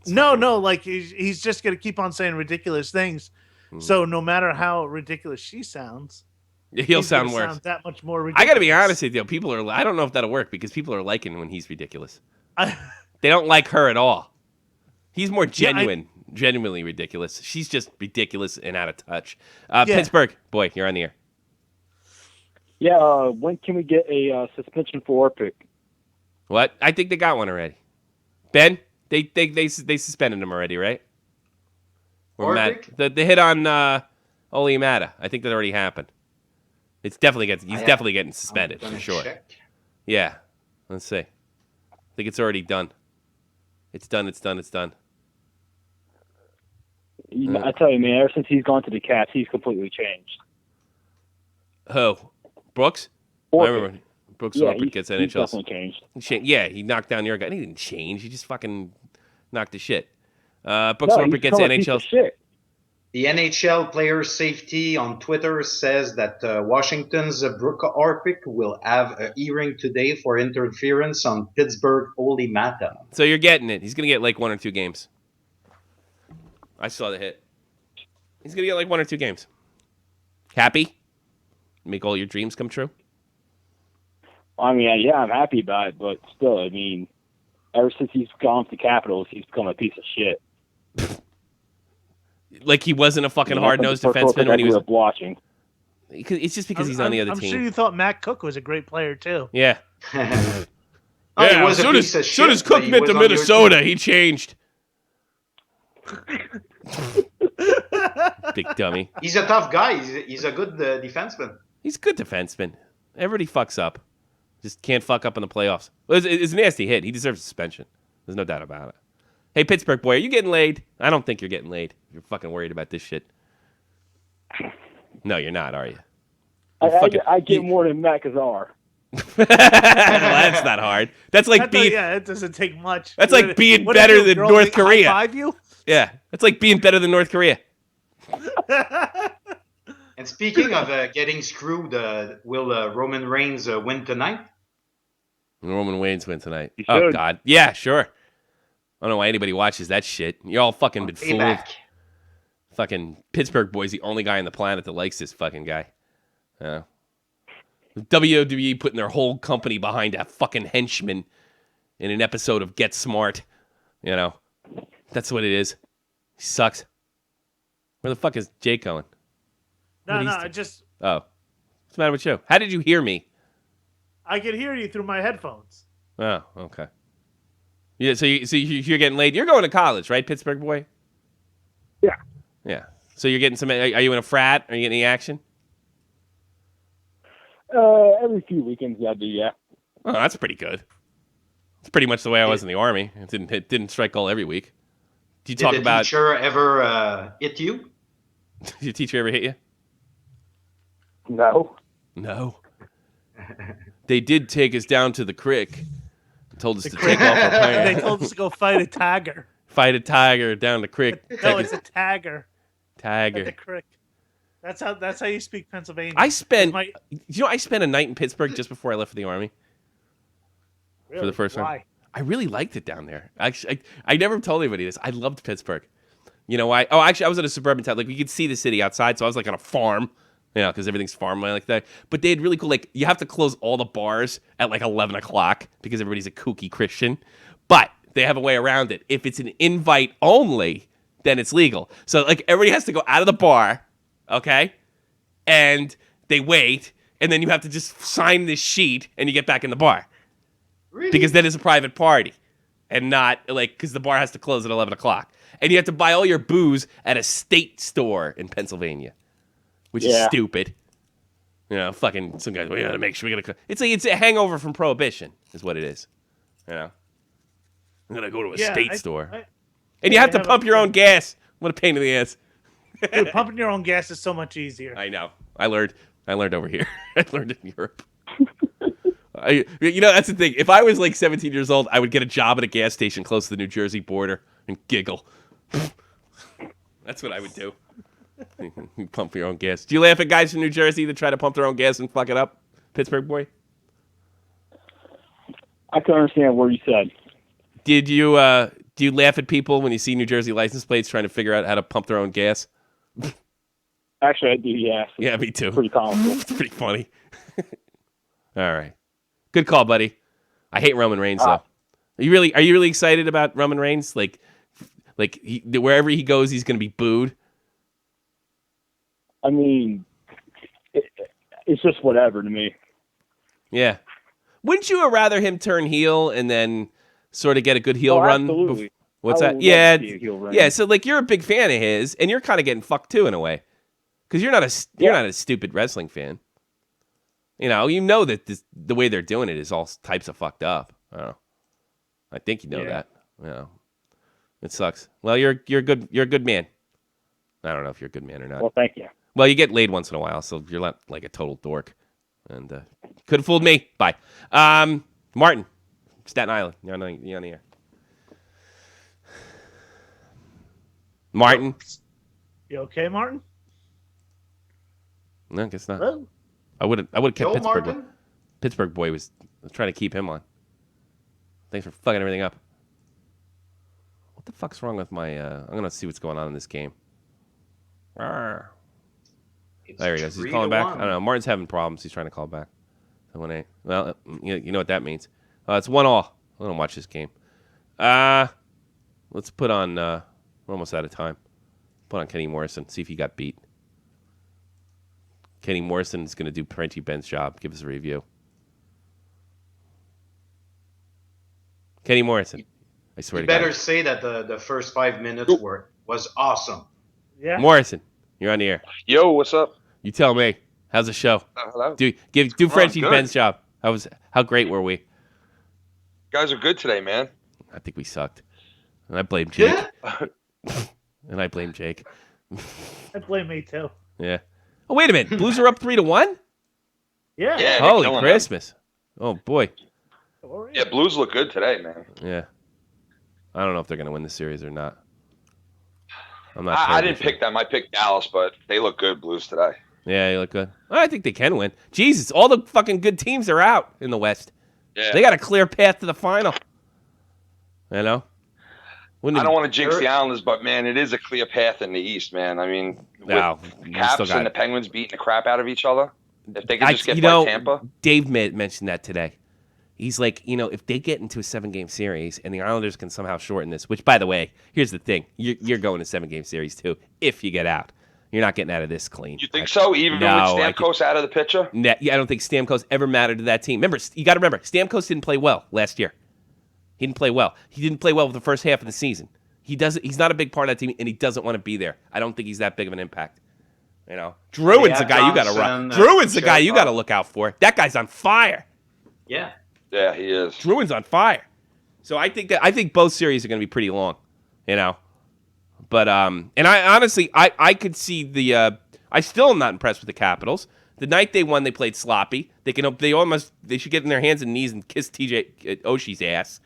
No, like he's just gonna keep on saying ridiculous things. So no matter how ridiculous she sounds, he'll sound worse. Sound that much more ridiculous. I got to be honest with you, people are. I don't know if that'll work because people are liking when he's ridiculous. They don't like her at all. He's more genuine, genuinely ridiculous. She's just ridiculous and out of touch. Pittsburgh, boy, you're on the air. Yeah, when can we get a suspension for Orpik? What? I think they got one already. Ben, they suspended him already, right? Or Matt, the hit on Oli Mata. I think that already happened. He's definitely getting suspended for sure. Check. Yeah, let's see. I think it's already done. It's done. I tell you, man, ever since he's gone to the Cats, he's completely changed. Who? Brooks? I remember Brooks Orpik gets NHL. He's definitely changed. Yeah, he knocked down your guy. He didn't change. He just fucking knocked the shit. Brooks Orpik gets NHL. The NHL player safety on Twitter says that Washington's Brooke Orpik will have a hearing today for interference on Pittsburgh Oli Mata. So you're getting it. He's going to get like 1 or 2 games. I saw the hit. He's going to get like 1 or 2 games. Happy? Make all your dreams come true? I mean, yeah, I'm happy about it, but still, I mean, ever since he's gone to the Capitals, he's become a piece of shit. Like he wasn't a fucking hard-nosed defenseman when he was watching. It's just because he's on the other team. I'm sure you thought Matt Cook was a great player too. Yeah. Yeah. Was soon as Cook went to Minnesota, he changed. Big dummy. He's a tough guy. He's a good defenseman. He's a good defenseman. Everybody fucks up. Just can't fuck up in the playoffs. It's a nasty hit. He deserves suspension. There's no doubt about it. Hey, Pittsburgh boy, are you getting laid? I don't think you're getting laid. You're fucking worried about this shit. No, you're not, are you? I get more than Matt Kazar. Well, that's not hard. That's like it doesn't take much. That's like being better than North Korea. High-five you? Yeah, that's like being better than North Korea. And speaking of getting screwed, will Roman Reigns win tonight? Roman Reigns win tonight. Oh, God. Yeah, sure. I don't know why anybody watches that shit. You're all fucking been fooled. Fucking Pittsburgh boy's the only guy on the planet that likes this fucking guy. WWE putting their whole company behind a fucking henchman in an episode of Get Smart. You know, that's what it is. He sucks. Where the fuck is Jake going? No, I just... Oh. What's the matter with you? How did you hear me? I could hear you through my headphones. Oh, okay. Yeah, so you're getting laid. You're going to college, right, Pittsburgh boy? Yeah. Yeah. So you're getting some... Are you in a frat? Are you getting any action? Every few weekends I do, yeah. Oh, that's pretty good. It's pretty much the way I was in the Army. It didn't strike gold every week. Did the teacher ever hit you? Did your teacher ever hit you? No. No. They did take us down to the creek. Told us to take off our pants. They told us to go fight a tiger. Fight a tiger down the creek. No, it's a tiger. Tiger. At the creek. That's how you speak Pennsylvania. I spent a night in Pittsburgh just before I left for the Army. Really? For the first time. Why? I really liked it down there. Actually, I never told anybody this. I loved Pittsburgh. You know why? Oh, actually, I was in a suburban town. Like, we could see the city outside, so I was like on a farm. You know, because everything's farmland like that. But they had really cool, like, you have to close all the bars at like 11 o'clock because everybody's a kooky Christian. But they have a way around it. If it's an invite only, then it's legal. So, like, everybody has to go out of the bar, okay? And they wait, and then you have to just sign this sheet, and you get back in the bar. Really? Because then it's a private party. And not, like, because the bar has to close at 11 o'clock. And you have to buy all your booze at a state store in Pennsylvania. Which is stupid. You know, fucking some guys, we gotta make sure we gotta... It's a hangover from Prohibition, is what it is. You know? I'm gonna go to a state store. And you have to pump your own gas. What a pain in the ass. Dude, pumping your own gas is so much easier. I know. I learned over here. I learned in Europe. That's the thing. If I was like 17 years old, I would get a job at a gas station close to the New Jersey border and giggle. That's what I would do. You pump your own gas. Do you laugh at guys from New Jersey that try to pump their own gas and fuck it up? Pittsburgh boy? I can understand what you said. Do you laugh at people when you see New Jersey license plates trying to figure out how to pump their own gas? Actually, I do, yeah. Yeah, me too. Pretty comical. It's pretty funny. All right. Good call, buddy. I hate Roman Reigns, though. Are you really excited about Roman Reigns? Like wherever he goes, he's going to be booed? I mean, it's just whatever to me. Yeah. Wouldn't you rather him turn heel and then sort of get a good heel run? Absolutely. What's that? Yeah. Yeah, so like you're a big fan of his, and you're kind of getting fucked too in a way. Because you're not a stupid wrestling fan. You know that the way they're doing it is all types of fucked up. I think you know that. It sucks. Well, you're a good man. I don't know if you're a good man or not. Well, thank you. Well, you get laid once in a while, so you're not like a total dork. And could have fooled me. Bye. Martin, Staten Island. You're on the air. Martin. You okay, Martin? No, I guess not. Hello? I would have kept Pittsburgh. Martin? Pittsburgh boy was trying to keep him on. Thanks for fucking everything up. What the fuck's wrong with my... I'm going to see what's going on in this game. There he goes. He's calling back. I don't know. Martin's having problems. He's trying to call back. 7-8. Well, you know what that means. It's 1-1. I don't watch this game. Let's put on... we're almost out of time. Put on Kenny Morrison. See if he got beat. Kenny Morrison is going to do Prenti Ben's job. Give us a review. Kenny Morrison. I swear to God. You better say that the first 5 minutes was awesome. Yeah. Morrison, you're on the air. Yo, what's up? You tell me. How's the show? Hello. Do Frenchie Ben's job. How great were we? Guys are good today, man. I think we sucked. And I blame Jake. And I blame Jake. I blame me too. Yeah. Oh, wait a minute. Blues are up 3-1? Yeah. Holy Christmas. Them. Oh, boy. Yeah, Blues look good today, man. Yeah. I don't know if they're going to win this series or not. I'm not. I didn't pick them. I picked Dallas, but they look good, Blues, today. Yeah, they look good. I think they can win. Jesus, all the fucking good teams are out in the West. Yeah. They got a clear path to the final. You know? I don't want to jinx the Islanders, but, man, it is a clear path in the East, man. I mean, with the Caps and the Penguins beating the crap out of each other, if they could just get by Tampa. Dave mentioned that today. He's like, if they get into a 7-game series and the Islanders can somehow shorten this, which, by the way, here's the thing. You're going to 7-game series, too, if you get out. You're not getting out of this clean. You think so? Even with Stamkos out of the picture? Yeah, I don't think Stamkos ever mattered to that team. You got to remember, Stamkos didn't play well last year. He didn't play well. He didn't play well for the first half of the season. He's not a big part of that team, and he doesn't want to be there. I don't think he's that big of an impact. Druin's the guy you got to run. Druin's the guy you got to look out for. That guy's on fire. Yeah. Yeah, he is. Druin's on fire. So I think both series are going to be pretty long, But and I honestly I could see the I still am not impressed with the Capitals. The night they won, they played sloppy. They should get in their hands and knees and kiss TJ Oshie's ass.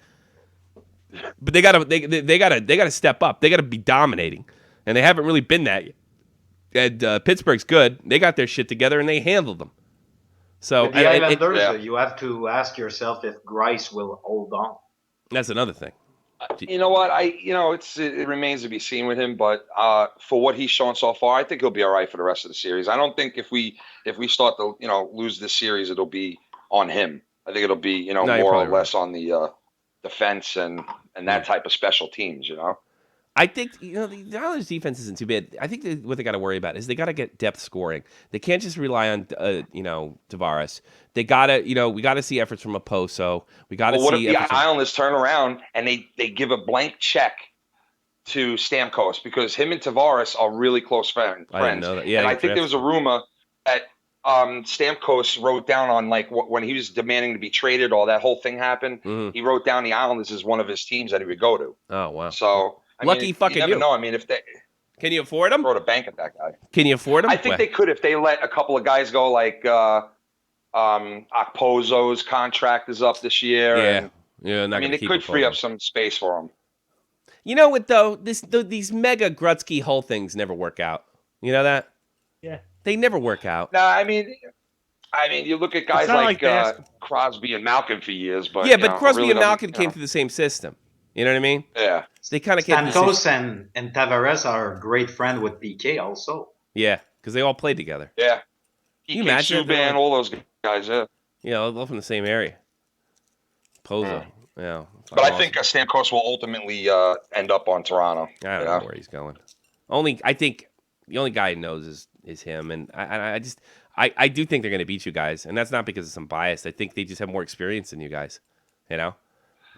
But they gotta step up. They gotta be dominating, and they haven't really been that yet. And Pittsburgh's good. They got their shit together and they handled them. So with the Islanders, you have to ask yourself if Grice will hold on. That's another thing. You know what? It remains to be seen with him, but for what he's shown so far, I think he'll be all right for the rest of the series. I don't think if we start to lose this series, it'll be on him. I think it'll be more or less on the defense and that type of special teams. I think the Islanders' defense isn't too bad. I think what they got to worry about is they got to get depth scoring. They can't just rely on Tavares. They gotta we got to see efforts from Oposo. We got to see. What if the Islanders turn around and they give a blank check to Stamkos because him and Tavares are really close friends. I didn't know that. Yeah, and I think there was a rumor that Stamkos wrote down on when he was demanding to be traded, all that whole thing happened. Mm-hmm. He wrote down the Islanders as one of his teams that he would go to. Oh wow! So. Lucky fucking you. Never know. I mean, if they can you afford him? Throw a bank at that guy. Can you afford him? I think they could if they let a couple of guys go, like Okpozo's contract is up this year. Yeah. And, I mean, it could free up some space for him. You know what, though? These mega Gretzky Hull things never work out. You know that? Yeah. They never work out. No, I mean, you look at guys like Crosby and Malkin for years, but yeah, but Crosby and Malkin came through the same system. You know what I mean? Yeah. They kind of came. Stamkos and Tavares are great friend with PK also. Yeah, because they all played together. Yeah. You imagine Subban, all those guys. Yeah. Yeah, all from the same area. Pozo. Yeah. But I think Stamkos will ultimately end up on Toronto. I don't know where he's going. I think the only guy who knows is him, and I do think they're going to beat you guys, and that's not because of some bias. I think they just have more experience than you guys, you know.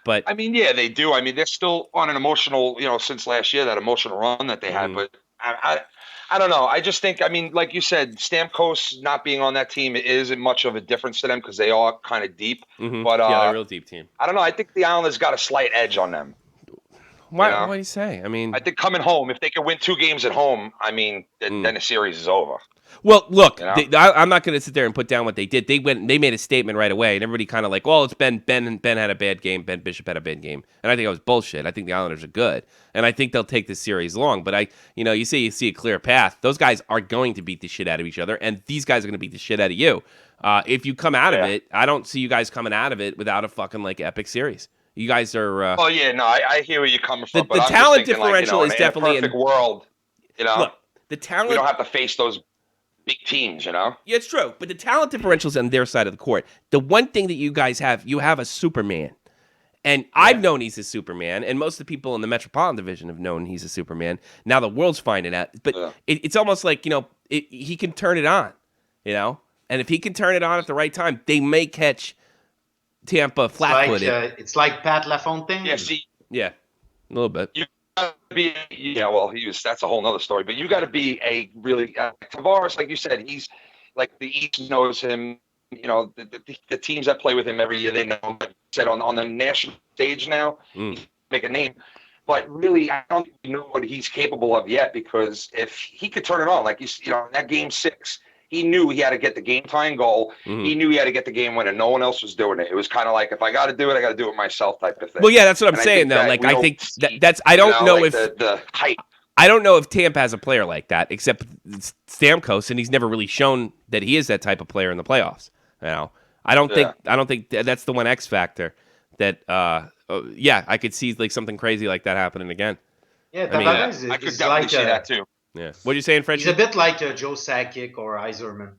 But I mean, yeah, they do. I mean, they're still on an emotional, since last year, that emotional run that they had. But I don't know. I just think, I mean, like you said, Stamkos not being on that team isn't much of a difference to them because they are kind of deep. But yeah, they're a real deep team. I don't know. I think the Islanders got a slight edge on them. What do you say? I mean, I think coming home, if they can win 2 games at home, I mean, then the series is over. Well, look, I'm not going to sit there and put down what they did. They made a statement right away, and everybody kind of like, well, it's Ben had a bad game, Ben Bishop had a bad game, and I think that was bullshit. I think the Islanders are good, and I think they'll take this series long. But you see a clear path. Those guys are going to beat the shit out of each other, and these guys are going to beat the shit out of you. If you come out of it, I don't see you guys coming out of it without a fucking epic series. You guys are. Oh yeah, no, I hear where you're coming from. The talent differential is definitely in a perfect world. Look, the talent. We don't have to face those big teams, Yeah, it's true. But the talent differential's on their side of the court. The one thing that you guys have, you have a Superman. And I've known he's a Superman, and most of the people in the Metropolitan Division have known he's a Superman. Now the world's finding out. But it's almost like, he can turn it on, And if he can turn it on at the right time, they may catch Tampa flat-footed. It's like Pat LaFontaine. Yeah, a little bit. You gotta be, that's a whole nother story. But you got to be a really Tavares, like you said, he's like the East knows him. The teams that play with him every year, they know him. Like you said, on the national stage now, make a name. But really, I don't know what he's capable of yet, because if he could turn it on, like in that game 6. He knew he had to get the game-tying goal. He knew he had to get the game winner. No one else was doing it. It was kind of like, if I got to do it, I got to do it myself type of thing. Well, yeah, that's what I'm saying, though. Like, I think that's – I don't know if – the hype. I don't know if Tampa has a player like that, except Stamkos, and he's never really shown that he is that type of player in the playoffs. I don't think that's the one X factor that I could see like something crazy like that happening again. Yeah, I could definitely see that too. Yeah. What are you saying, Fred? He's a bit like Joe Sakic or Yzerman.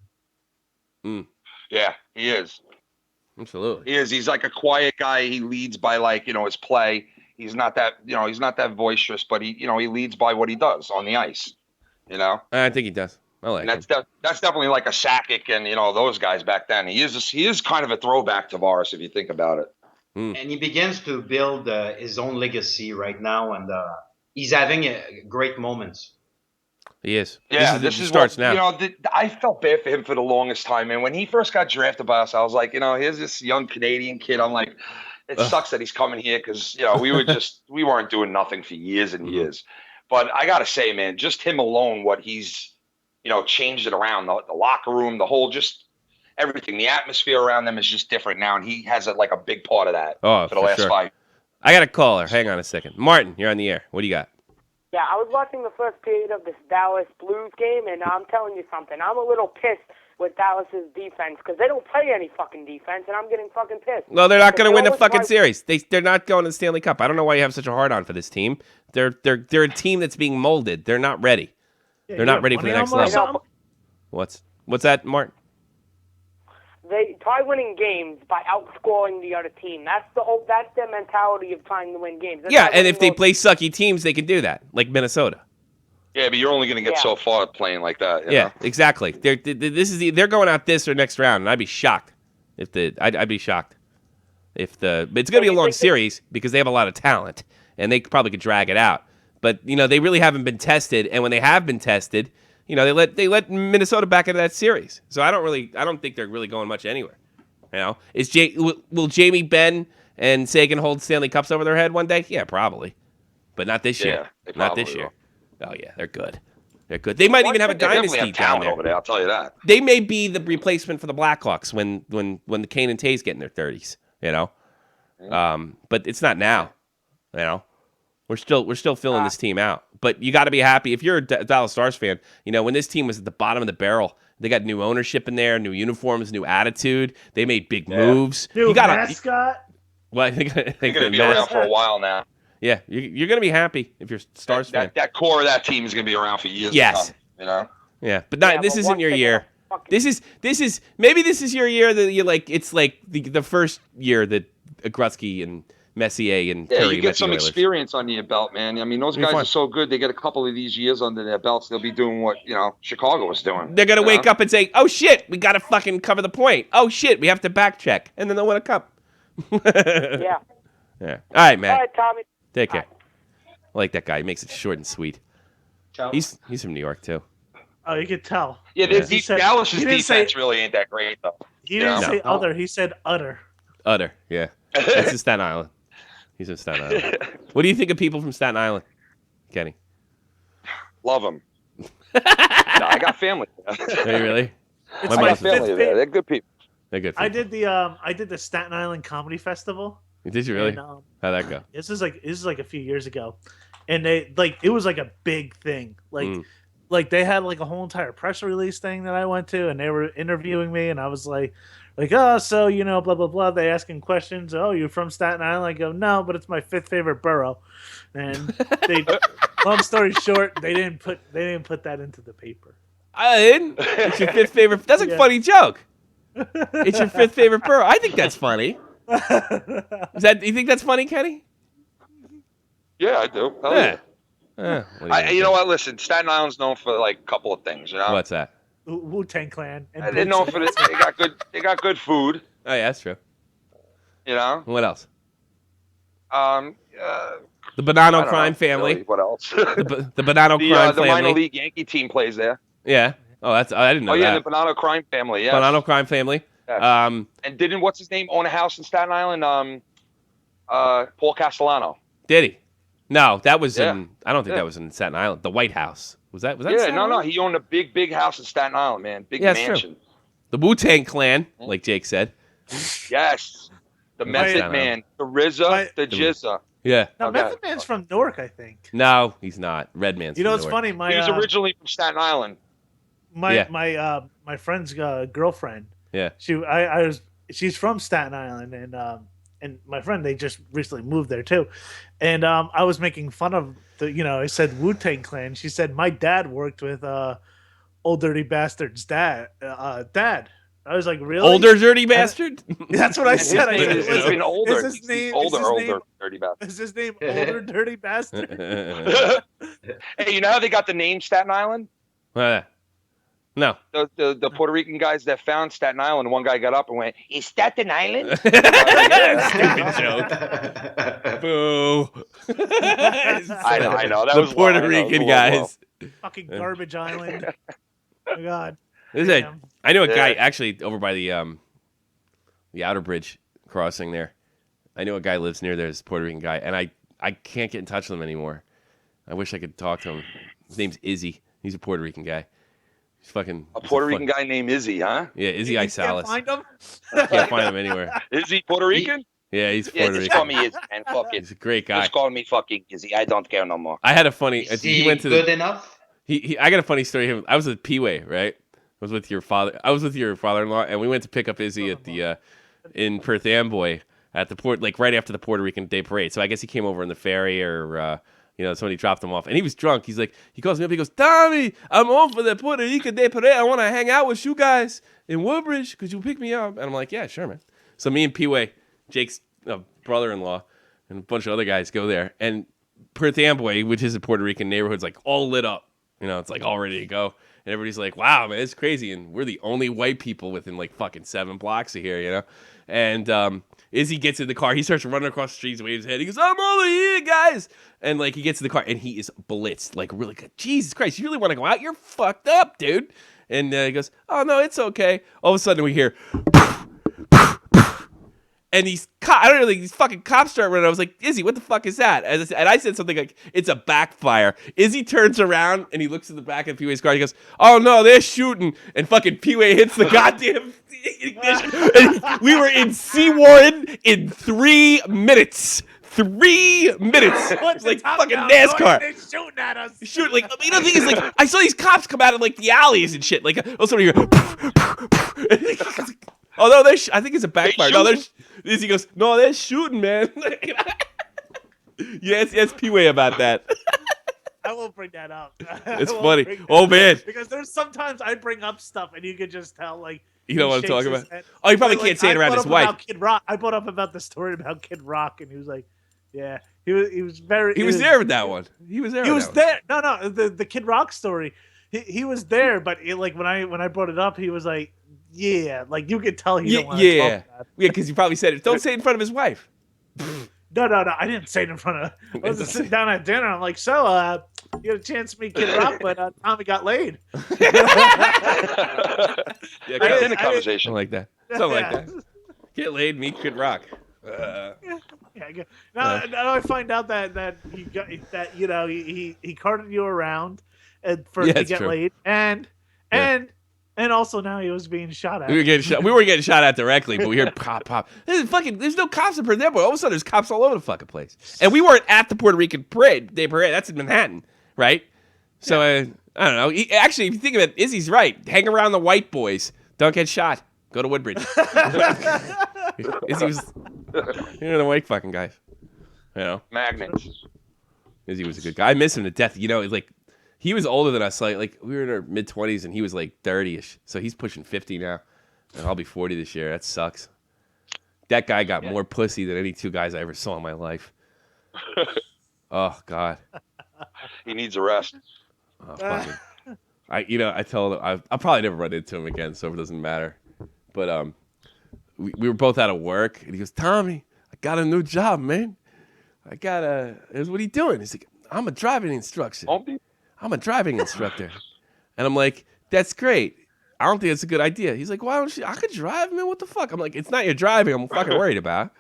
Yeah, he is. Absolutely. He is. He's like a quiet guy. He leads by his play. He's not that, he's not that boisterous, but he leads by what he does on the ice. I think he does. I like him. That's definitely like a Sakic and those guys back then. He is kind of a throwback to Tavares if you think about it. And he begins to build his own legacy right now, and he's having great moments. He is. Yeah, this starts now. I felt bad for him for the longest time, and when he first got drafted by us, I was like, here's this young Canadian kid. I'm like, it sucks that he's coming here because we weren't doing nothing for years and years. But I gotta say, man, just him alone, what he's changed it around, the locker room, the whole just everything, the atmosphere around them is just different now, and he has a big part of that for the last 5 years. I got a caller. Hang on a second, Martin, you're on the air. What do you got? Yeah, I was watching the first period of this Dallas Blues game, and I'm telling you something. I'm a little pissed with Dallas's defense because they don't play any fucking defense, and I'm getting fucking pissed. No, they're not going to win the fucking series. They're not going to the Stanley Cup. I don't know why you have such a hard on for this team. They're a team that's being molded. They're not ready. They're not ready for the next level. What's that, Martin? They try winning games by outscoring the other team. That's their mentality of trying to win games. Yeah, and if they play sucky teams, they can do that, like Minnesota. Yeah, but you're only going to get so far playing like that. Yeah, exactly. They're going out this or next round, and I'd be shocked I'd be shocked if but it's going to be a long series because they have a lot of talent, and they probably could drag it out. But they really haven't been tested, and when they have been tested, they let Minnesota back into that series. So I don't think they're really going much anywhere. Will Jamie Benn and Sagan hold Stanley Cups over their head one day? Yeah, probably, but not this year. Not this year. Oh yeah, they're good. They're good. They might even have a dynasty down there. Over there. I'll tell you that. They may be the replacement for the Blackhawks when the Kane and Tays get in their 30s. You know, but it's not now. You know, we're still filling this team out. But you got to be happy if you're a Dallas Stars fan. You know, when this team was at the bottom of the barrel, they got new ownership in there, new uniforms, new attitude. They made big moves. New mascot. Well, I think they're going to be around for a while now. Yeah, you're going to be happy if you're a Stars fan. That core of that team is going to be around for years. Yes. To come, you know. Yeah, but this isn't your year. This is maybe this is your year that you like. It's like the first year that Gretzky and Messier and Curry you get some experience under your belt, man. I mean, those guys are so good. They get a couple of these years under their belts. They'll be doing what Chicago was doing. They're gonna wake up and say, "Oh shit, we gotta fucking cover the point. Oh shit, we have to back check," and then they'll win a cup. Yeah. Yeah. All right, man. All right, Tommy. Take care. I like that guy. He makes it short and sweet. He's from New York too. Oh, you could tell. Yeah, Dallas's defense really ain't that great though. He didn't say other. He said utter. Utter. Yeah. That's in Staten Island. He's in Staten Island. What do you think of people from Staten Island, Kenny? Love them. No, I got family. Are you really? It's my family there. They're good people. They're good people. I did the Staten Island Comedy Festival. Did you really? And, how'd that go? This is like a few years ago, and it was like a big thing. Like they had like a whole entire press release thing that I went to, and they were interviewing me, and I was like, oh, so blah blah blah. They asking questions. Oh, you're from Staten Island? I go, no, but it's my 5th favorite borough. And long story short, they didn't put that into the paper. I didn't. It's your 5th favorite. That's a funny joke. It's your 5th favorite borough. I think that's funny. You think that's funny, Kenny? Yeah, I do. Hell yeah. You know what? Listen, Staten Island's known for like a couple of things. You know what's that? Wu-Tang Clan. And they're known for this. They got good food. Oh yeah, that's true. You know. What else? The Bonanno crime family. Really. What else? the Bonanno crime family. The minor league Yankee team plays there. Yeah. Oh, I didn't know that. Oh yeah, the Bonanno crime family. Yeah. Bonanno crime family. Yes. And didn't what's his name own a house in Staten Island? Paul Castellano. Did he? No, that was in. I don't think that was in Staten Island. The White House was that? Yeah, no. He owned a big house in Staten Island, man. Big mansion. True. The Wu-Tang Clan, like Jake said. Yes. The Method Man, the RZA, the Jizza. Yeah. No, Method Man's from Newark, I think. No, he's not. Redman's. You know, it's funny. He was originally from Staten Island. My friend's girlfriend. Yeah. She's from Staten Island, and my friend, they just recently moved there too. And I was making fun of I said Wu-Tang Clan. She said my dad worked with Old Dirty Bastard's dad. I was like, really? Older dirty bastard? That's what I said. It's been older. Is his name older dirty bastard? Is his name Older Dirty Bastard? Hey, you know how they got the name Staten Island? No. The Puerto Rican guys that found Staten Island, one guy got up and went, "Is Staten Island?" Stupid joke. Boo. I know. That the was Puerto Rican guys. Fucking garbage island. Oh my God. I know a guy actually over by the Outer Bridge crossing there. I know a guy lives near there, this Puerto Rican guy, and I can't get in touch with him anymore. I wish I could talk to him. His name's Izzy. He's a Puerto Rican guy. He's fucking a Puerto Rican guy named Izzy, huh? Yeah, Izzy Isalis. Can't find him. Can't find him anywhere. Is he Puerto Rican? Yeah, he's Puerto Rican. Just call me Izzy, man. Fuck it. He's a great guy. Just call me fucking Izzy. I don't care no more. I had a funny. He went to good enough. I got a funny story. I was with P-Way, right? I was with your father-in-law, and we went to pick up Izzy at the in Perth Amboy at the port, like right after the Puerto Rican Day Parade. So I guess he came over in the ferry, or somebody dropped him off, and he was drunk. He calls me up. He goes, "Tommy, I'm on for the Puerto Rican Day Parade. I want to hang out with you guys in Woodbridge. Could you pick me up?" And I'm like, "Yeah, sure, man." So me and P-Way, Jake's brother-in-law, and a bunch of other guys go there, and Perth Amboy, which is a Puerto Rican neighborhood, is like all lit up. It's like all ready to go. And everybody's like, "Wow, man, it's crazy." And we're the only white people within like fucking 7 blocks of here, And Izzy gets in the car. He starts running across the streets, waves his head. He goes, "I'm over here, guys." And like he gets in the car and he is blitzed, like really good. Jesus Christ, you really want to go out? You're fucked up, dude. And he goes, "Oh no, it's okay." All of a sudden we hear, And I don't know, like, these fucking cops start running. I was like, Izzy, what the fuck is that? And I said something like, it's a backfire. Izzy turns around and he looks at the back of Pee-wee's car. He goes, oh no, they're shooting. And fucking Pee-wee hits the goddamn ignition. And we were in Seawarren in 3 minutes. 3 minutes. It's like fucking NASCAR. They're shooting at us. Shoot, like, you know, the thing is, like, I saw these cops come out of, like, the alleys and shit. Like, also you go, oh, no, I think it's a backfire. No, Izzy goes, no, they're shooting, man. yes, Pee-wee about that. I won't bring that up. It's funny. Oh, man. Because there's sometimes I bring up stuff and you can just tell, like, you know what I'm talking about? Oh, you probably can't say it around his wife. Kid Rock. I brought up about the story about Kid Rock, and he was like, yeah. He was very... He was there with that one. He was there. He was there. No, the Kid Rock story. He was there, but like when I brought it up, he was like, yeah, like you could tell he don't want to talk about it. Yeah, because you probably said it. Don't say it in front of his wife. No, I didn't say it in front of. I was sitting down at dinner. I'm like, so you had a chance to meet Kid Rock, but Tommy got laid. Yeah, dinner conversation. Something like that. Something like that. Get laid, meet Kid Rock. Now I find out that he got that he carted you around and to get true. laid and also now he was being shot at. We weren't getting shot at directly, but we heard pop. There's no cops in there, but all of a sudden there's cops all over the fucking place. And we weren't at the Puerto Rican Day Parade. That's in Manhattan, right? So I don't know. Actually, if you think of it, Izzy's right. Hang around the white boys. Don't get shot. Go to Woodbridge. Izzy was the white fucking guys. You know, magnets. Izzy was a good guy. I miss him to death. You know, like he was older than us. Like we were in our mid-20s, and he was like 30ish. So he's pushing 50 now, and I'll be 40 this year. That sucks. That guy got more pussy than any 2 guys I ever saw in my life. Oh God. He needs a rest. Oh, fucking. I told him I'll probably never run into him again, so it doesn't matter. But we were both out of work, and he goes, Tommy, I got a new job, man. What are you doing? He's like, I'm a driving instructor. I'm a driving instructor. And I'm like, that's great. I don't think it's a good idea. He's like, why don't you? I could drive, man. What the fuck? I'm like, it's not your driving I'm fucking worried about.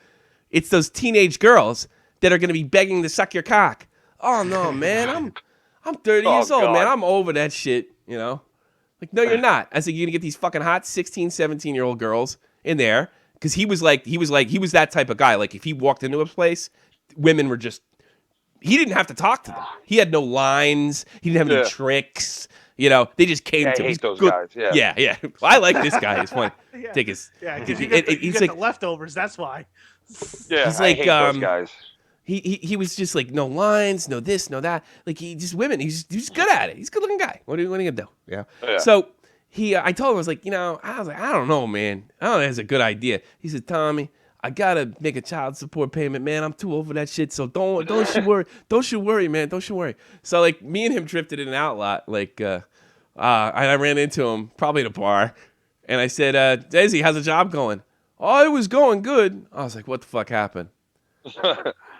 It's those teenage girls that are going to be begging to suck your cock. Oh, no, man. I'm 30 years old, man. I'm over that shit, you know? Like, no, you're not. I said, you're going to get these fucking hot 16, 17-year-old girls in there. Because he was that type of guy. Like, if he walked into a place, women were just, he didn't have to talk to them. He had no lines. He didn't have any tricks. You know, they just came to him. I hate those guys. Yeah. Well, I like this guy. He's funny. Take his. Yeah, because you get the leftovers. That's why. Yeah, he's like, I hate those guys. He was just like, no lines, no this, no that. Like, he just women. He's good at it. He's a good looking guy. What are you gonna do? Yeah. So I told him, I was like, I don't know, man. I don't know if it's a good idea. He said, Tommy, I gotta make a child support payment, man. I'm too old for that shit. So don't you worry. Don't you worry, man. Don't you worry. So like, me and him drifted in and out a lot. Like, I ran into him probably at a bar, and I said, Izzy, how's the job going? Oh, it was going good. I was like, what the fuck happened?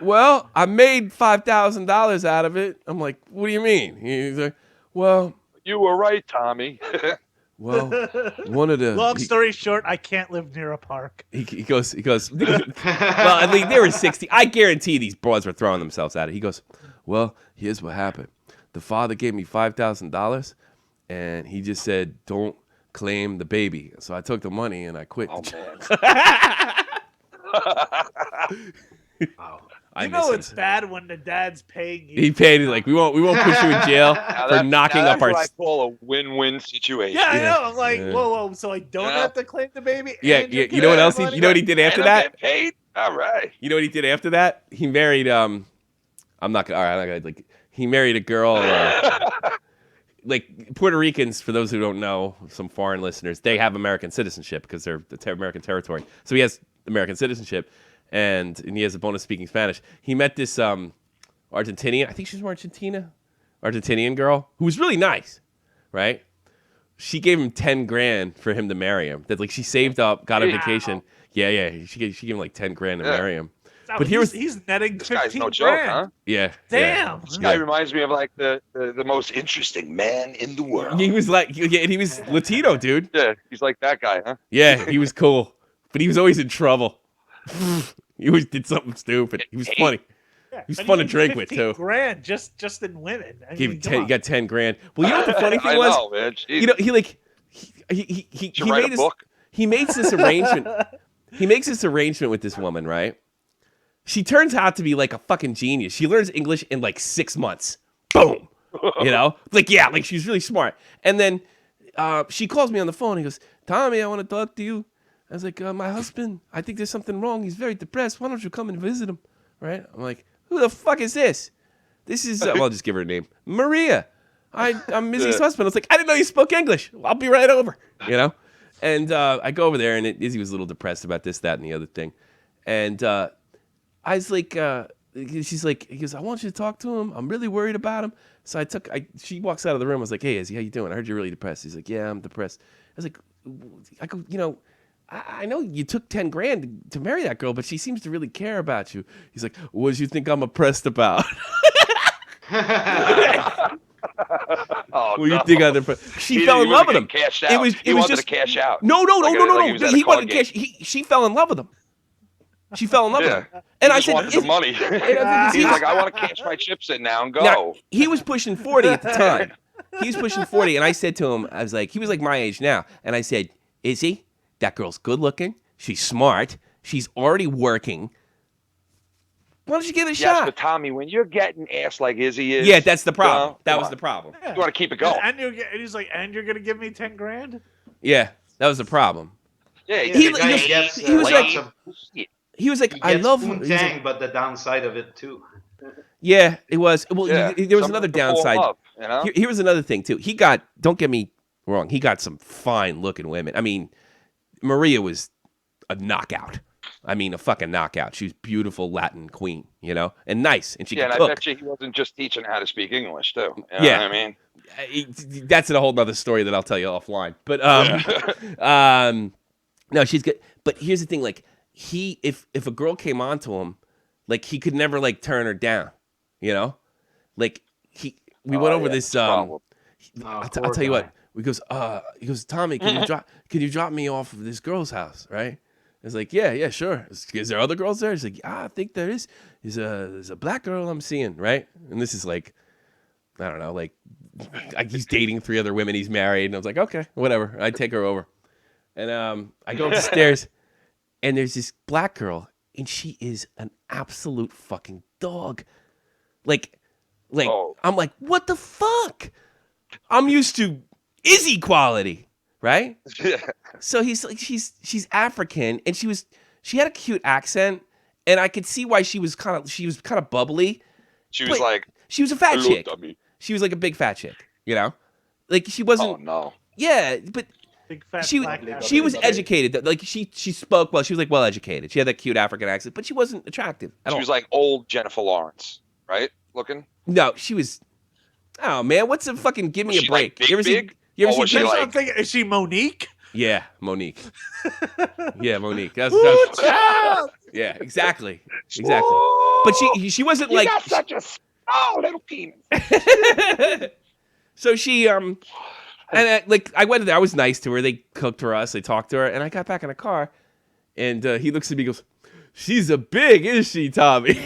Well, I made $5,000 out of it. I'm like, what do you mean? He's like, well, you were right, Tommy. Well, one of the long story short, I can't live near a park. He goes. Well, I mean, they were 60. I guarantee these broads were throwing themselves at it. He goes, well, here's what happened. The father gave me $5,000, and he just said, don't claim the baby. So I took the money and I quit. Oh, man. Wow. It's bad when the dad's paying you. He paid like we won't push you in jail for knocking up our. That's what I call a win-win situation. Yeah, I know. I'm like, whoa. So I don't have to claim the baby. Yeah. You know what else? You know what he did after that? Get paid. All right. You know what he did after that? He married. I'm not gonna. All right, I'm not gonna like. He married a girl. Like Puerto Ricans, for those who don't know, some foreign listeners, they have American citizenship because they're American territory. So he has American citizenship. And he has a bonus speaking Spanish. He met this Argentinian, I think she's from Argentinian girl who was really nice, right? She gave him $10,000 for him to marry him. That like she saved up, got a vacation. Yeah. She gave him like $10,000 to marry him. But he's netting $15,000. Guy's no joke, huh? Yeah. Damn. This guy reminds me of like the most interesting man in the world. He was like, and he was Latino, dude. Yeah, he's like that guy, huh? Yeah, he was cool, but he was always in trouble. He always did something stupid. He was funny. Yeah, He was fun to drink with too. $15,000 just in women. He got 10 grand. Well, you know what the funny thing I was? know, man. Jeez. You know, he write made a book? he makes this arrangement. He makes this arrangement with this woman, right? She turns out to be like a fucking genius. She learns English in like 6 months. Boom. You know? Like she's really smart. And then she calls me on the phone. He goes, Tommy, I want to talk to you. I was like, my husband, I think there's something wrong. He's very depressed. Why don't you come and visit him? Right? I'm like, who the fuck is this? This is, well, I'll just give her a name. Maria. I'm Izzy's husband. I was like, I didn't know you spoke English. I'll be right over. You know? And I go over there, and Izzy was a little depressed about this, that, and the other thing. And I was like, she's like, he goes, I want you to talk to him. I'm really worried about him. So she walks out of the room. I was like, hey, Izzy, how you doing? I heard you're really depressed. He's like, yeah, I'm depressed. I was like, I go, you know, I know you took 10 grand to marry that girl, but she seems to really care about you. He's like, what do you think I'm oppressed about? Oh, what do you think I'm depressed? She fell in love with him. It was just to cash out. No. He wanted to cash. She fell in love with him. She fell in love with him. And I said, wanted the money. He's like, I want to cash my chips in now and go. Now, he was pushing 40 at the time. He was pushing 40, and I said to him, I was like, he was like my age now, and I said, Izzy, that girl's good looking. She's smart. She's already working. Why don't you give it a shot? Yes, but Tommy, when you're getting ass like Izzy is, yeah, that's the problem. That was the problem. Yeah. You want to keep it going. And he's like, and you're gonna give me 10 grand? Yeah, that was the problem. Yeah, he was like, I love Tang, but the downside of it too. Yeah, it was. Well, there was another downside. Up, you know? Here was another thing too. He got. Don't get me wrong. He got some fine looking women. I mean, Maria was a knockout. I mean, a fucking knockout. She was beautiful Latin queen, you know, and nice, and she could cook. I bet you he wasn't just teaching how to speak English too. You know what I mean, that's a whole other story that I'll tell you offline. But no, she's good. But here's the thing: like if a girl came onto him, like he could never like turn her down, you know, like we went over this. I'll tell you what. He goes, Tommy, can you drop me off of this girl's house, right? I was like, yeah, sure. Is there other girls there? He's like, I think there is. There's a black girl I'm seeing, right? And this is like, I don't know, like he's dating 3 other women. He's married, and I was like, okay, whatever. I take her over, and I go upstairs, and there's this black girl, and she is an absolute fucking dog. Like, I'm like, what the fuck? I'm used to Izzy quality, right? Yeah. So he's like, she's African, and she had a cute accent, and I could see why she was kind of bubbly. She was like, she was a fat chick. Dummy. She was like a big fat chick, you know, like she wasn't. Oh no. Yeah, but big fat she was educated. Like she spoke well. She was like well educated. She had that cute African accent, but she wasn't attractive at all. She was like old Jennifer Lawrence, right? Looking. No, she was. Oh man, what's a fucking give me a break? Like you ever big? You ever seen? Is she Monique? Yeah, Monique. Yeah, Monique. That's yeah, exactly. But she wasn't you like got such a small little penis. So she and I went there. I was nice to her. They cooked for us. They talked to her, and I got back in the car, and he looks at me, and goes, "She's a big, is she, Tommy?"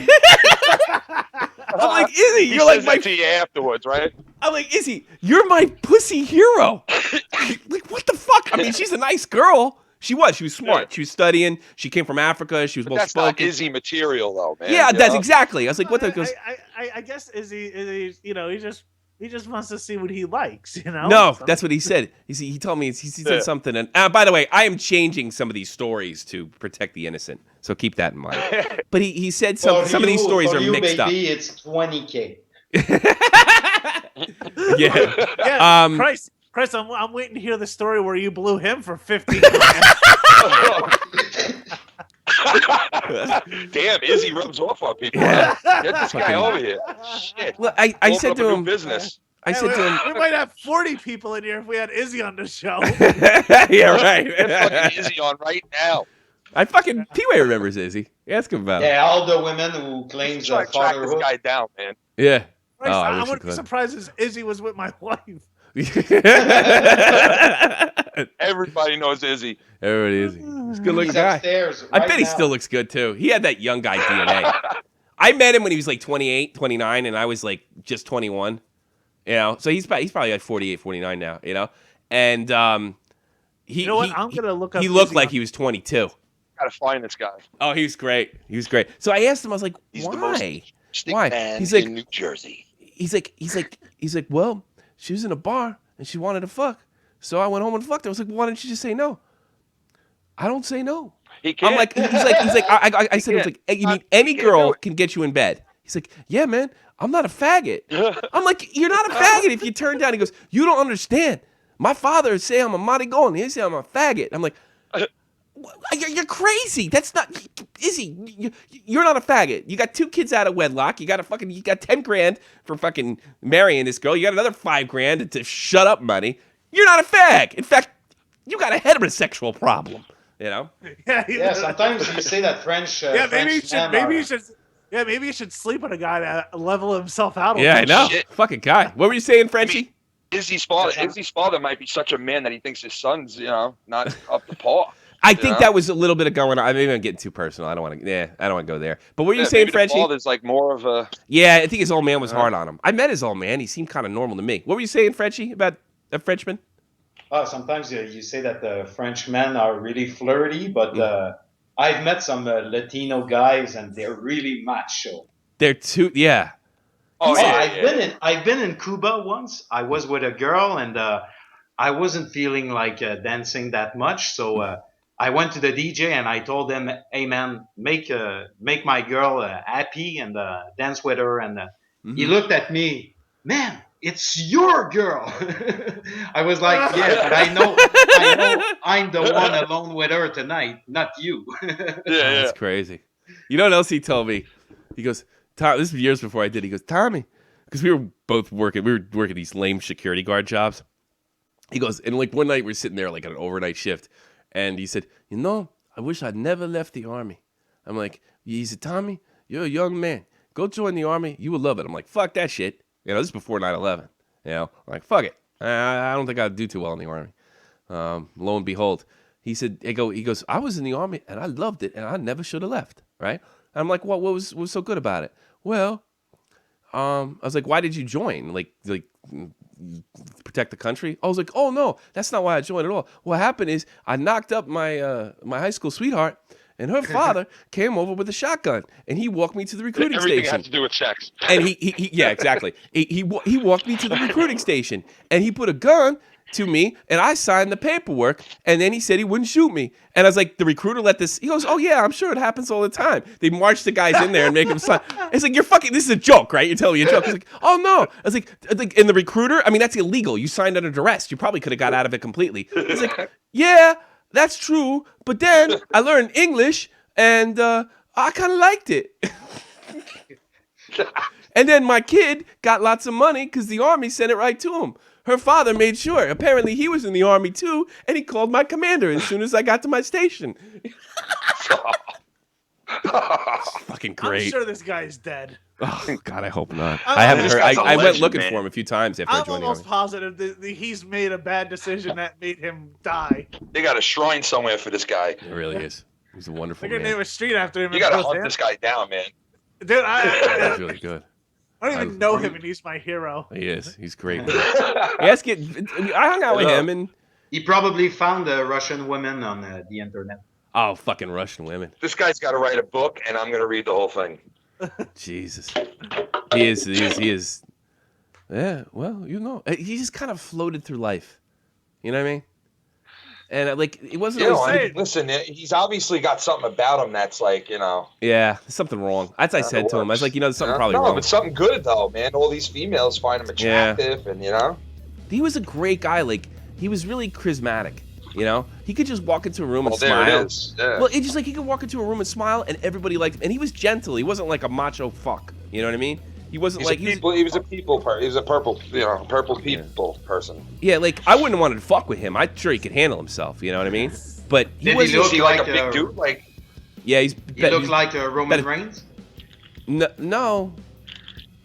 I'm like, Izzy, you're like my. To you afterwards, right? I'm like, Izzy, you're my pussy hero. Like, what the fuck? I mean, she's a nice girl. She was smart. Yeah. She was studying. She came from Africa. She was well spoken. That's not Izzy material, though, man. Yeah, that's exactly. I was like, what the? Goes, I guess Izzy, you know, he just wants to see what he likes, you know. No, that's what he said. He told me he said something. And by the way, I am changing some of these stories to protect the innocent. So keep that in mind. But he said some of these stories are mixed up. It's $20K. Yeah. Christ, I'm waiting to hear the story where you blew him for 15. Damn, Izzy rubs off on people. Yeah. Get this guy over here. Shit. Well, I said to him, business. I said to him, we might have 40 people in here if we had Izzy on the show. Yeah, right. Fucking Izzy on right now. P-Way remembers Izzy. Ask him about it. Yeah, all the women who claims track fatherhood. This guy down, man. Yeah. Christ, I wouldn't be surprised if Izzy was with my wife. Everybody knows Izzy. Everybody Izzy. He's a good-looking guy. Upstairs I right bet he now. still looks good, too. He had that young guy DNA. I met him when he was like 28, 29, and I was like just 21. You know? So he's probably like 48, 49 now, you know? And I'm gonna look up. He looked like he was 22. Gotta find this guy. Oh, he was great. He was great. So I asked him, I was like, He's why? the most interesting Why? man He's like, in New Jersey. He's like, well, she was in a bar and she wanted to fuck. So I went home and fucked her. I was like, why didn't you just say no? I don't say no. He can't. I'm like, he's like, I said, I was like, hey, you mean any girl can get you in bed? He's like, yeah, man, I'm not a faggot. I'm like, you're not a faggot if you turn down. He goes, you don't understand. My father say I'm a marigon. He say I'm a faggot. I'm like, you're crazy. That's not Izzy. You're not a faggot. You got 2 kids out of wedlock. You got $10,000 for fucking marrying this girl. You got another $5,000 to shut up money. You're not a fag. In fact, you got a heterosexual problem. You know? Yeah. Sometimes you say that French. Maybe you should sleep with a guy to level himself out. Yeah, I know. Shit. Fucking guy. What were you saying, Frenchie? Izzy's father might be such a man that he thinks his son's, not up to par. I think that was a little bit of going on. Maybe I'm getting too personal. I don't want to go there. But what were you saying, Frenchie? The father's like more of a. Yeah, I think his old man was hard on him. I met his old man. He seemed kind of normal to me. What were you saying, Frenchie, about a Frenchman? Oh, sometimes you say that the French men are really flirty, but I've met some Latino guys and they're really macho. They're too, yeah. I've been in Cuba once. I was with a girl and I wasn't feeling like dancing that much, so I went to the DJ and I told him, "Hey man, make my girl happy and dance with her." And he looked at me, "Man, it's your girl." I was like, "Yeah, but I know I'm the one alone with her tonight, not you." That's crazy. You know what else he told me? He goes, Tom, this was years before I did. He goes, Tommy, because we were working these lame security guard jobs. He goes, and like one night we're sitting there like on an overnight shift, and he said, I wish I'd never left the Army. I'm like, he said, Tommy, you're a young man. Go join the Army. You will love it. I'm like, fuck that shit. This is before 9/11. I'm like, fuck it. I don't think I'd do too well in the Army. Lo and behold, he said, he goes, I was in the Army and I loved it and I never should have left. Right? And I'm like, what was so good about it? Well, I was like, why did you join? Like protect the country? I was like, oh no, that's not why I joined at all. What happened is I knocked up my my high school sweetheart, and her father came over with a shotgun, and he walked me to the recruiting station. Everything has to do with sex. And he yeah, exactly. He walked me to the recruiting station, and he put a gun to me, and I signed the paperwork, and then he said he wouldn't shoot me. And I was like, the recruiter let this, he goes, oh yeah, I'm sure it happens all the time. They march the guys in there and make them sign. It's like, this is a joke, right? You're telling me a joke. I was like, oh no. I was like, and the recruiter, I mean, that's illegal. You signed under duress. You probably could have got out of it completely. He's like, yeah, that's true. But then I learned English, and I kind of liked it. And then my kid got lots of money because the Army sent it right to him. Her father made sure. Apparently, he was in the Army too, and he called my commander as soon as I got to my station. Fucking great. I'm sure this guy's dead. Oh God, I hope not. I haven't heard. I went looking for him a few times after I joined the Army. I'm almost positive that he's made a bad decision that made him die. They got a shrine somewhere for this guy. It really is. He's a wonderful They're man. gonna name a street after him. You gotta hunt this guy down, man. Dude, He's really good. I don't even know him, and he's my hero. He is. He's great. I hung out with him, and he probably found Russian women on the internet. Oh, fucking Russian women. This guy's got to write a book, and I'm gonna read the whole thing. Jesus, he is. Yeah, well, he just kind of floated through life. You know what I mean? And it wasn't. Listen, he's obviously got something about him that's like, Yeah, there's something wrong. That's what I said to him. I was like, there's something probably wrong. No, but something good though, man. All these females find him attractive, and He was a great guy. He was really charismatic. He could just walk into a room and smile. There it is. Yeah. Well, it's just he could walk into a room and smile, and everybody liked him. And he was gentle. He wasn't like a macho fuck. You know what I mean? He wasn't he was a people person. He was a purple people person. Yeah, I wouldn't have wanted to fuck with him. I'm sure he could handle himself. You know what I mean? But he was like a big dude. Yeah, he looked like Roman Reigns. No.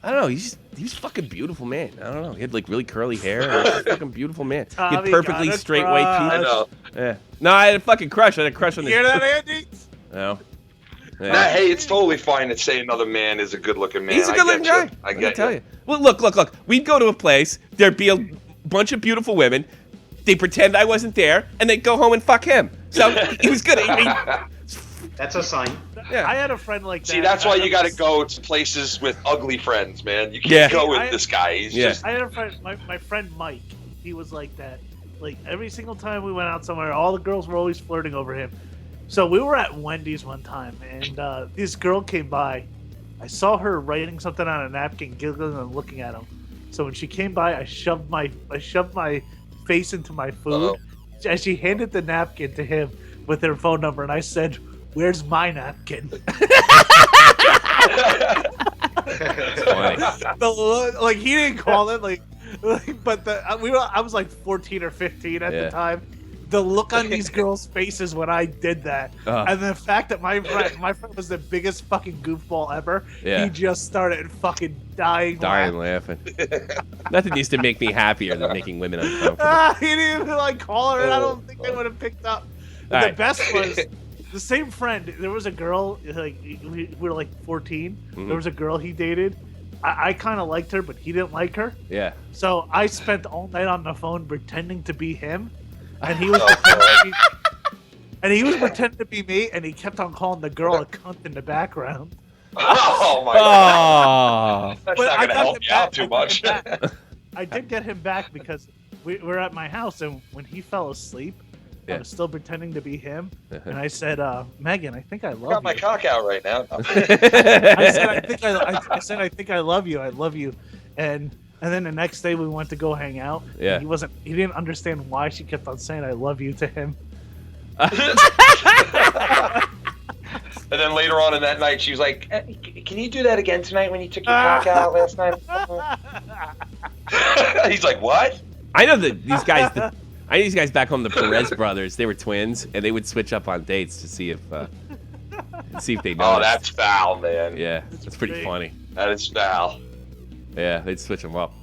I don't know. He was fucking beautiful, man. I don't know. He had like really curly hair. He was a fucking beautiful man. He had perfectly straight white teeth. I know. Yeah. No, I had a fucking crush. I had a crush on this. You hear that, Andy? No. Yeah. Nah, hey, it's totally fine to say another man is a good-looking man. He's a good-looking guy. I get tell you. Well, look. We'd go to a place. There'd be a bunch of beautiful women. They pretend I wasn't there, and they'd go home and fuck him. So he was good. That's a sign. Yeah. I had a friend like that. See, that's why you got to go to places with ugly friends, man. You can't go with this guy. He's just... I had a friend, my friend Mike. He was like that. Like, every single time we went out somewhere, all the girls were always flirting over him. So we were at Wendy's one time, and this girl came by. I saw her writing something on a napkin, giggling and looking at him. So when she came by, I shoved my face into my food. And she handed the napkin to him with her phone number, and I said, "Where's my napkin?" Like, he didn't call it, but I was like 14 or 15 at the time. The look on these girls' faces when I did that, and the fact that my friend was the biggest fucking goofball ever, he just started fucking dying laughing. Nothing used to make me happier than making women uncomfortable. He didn't even call her, and I don't think they would have picked up. The best was the same friend. There was a girl, like we were like 14. Mm-hmm. There was a girl he dated. I kind of liked her, but he didn't like her. Yeah. So I spent all night on the phone pretending to be him. And he was pretending to be me, and he kept on calling the girl a cunt in the background. Oh my god! That's not gonna help you out too much. I did get him back because we were at my house, and when he fell asleep, I was still pretending to be him, and I said, "Megan, I think I love you." Got my cock out right now. I said, "I think I love you. I love you," and then the next day we went to go hang out. Yeah. He didn't understand why she kept on saying "I love you" to him. And then later on in that night, she was like, "Can you do that again tonight when you took your cock out last night?" He's like, "What?" I know that these guys. I know these guys back home, the Perez brothers. They were twins, and they would switch up on dates to see if they know. Oh, that's foul, man. Yeah, that's pretty funny. That is foul. Yeah, they'd switch them up.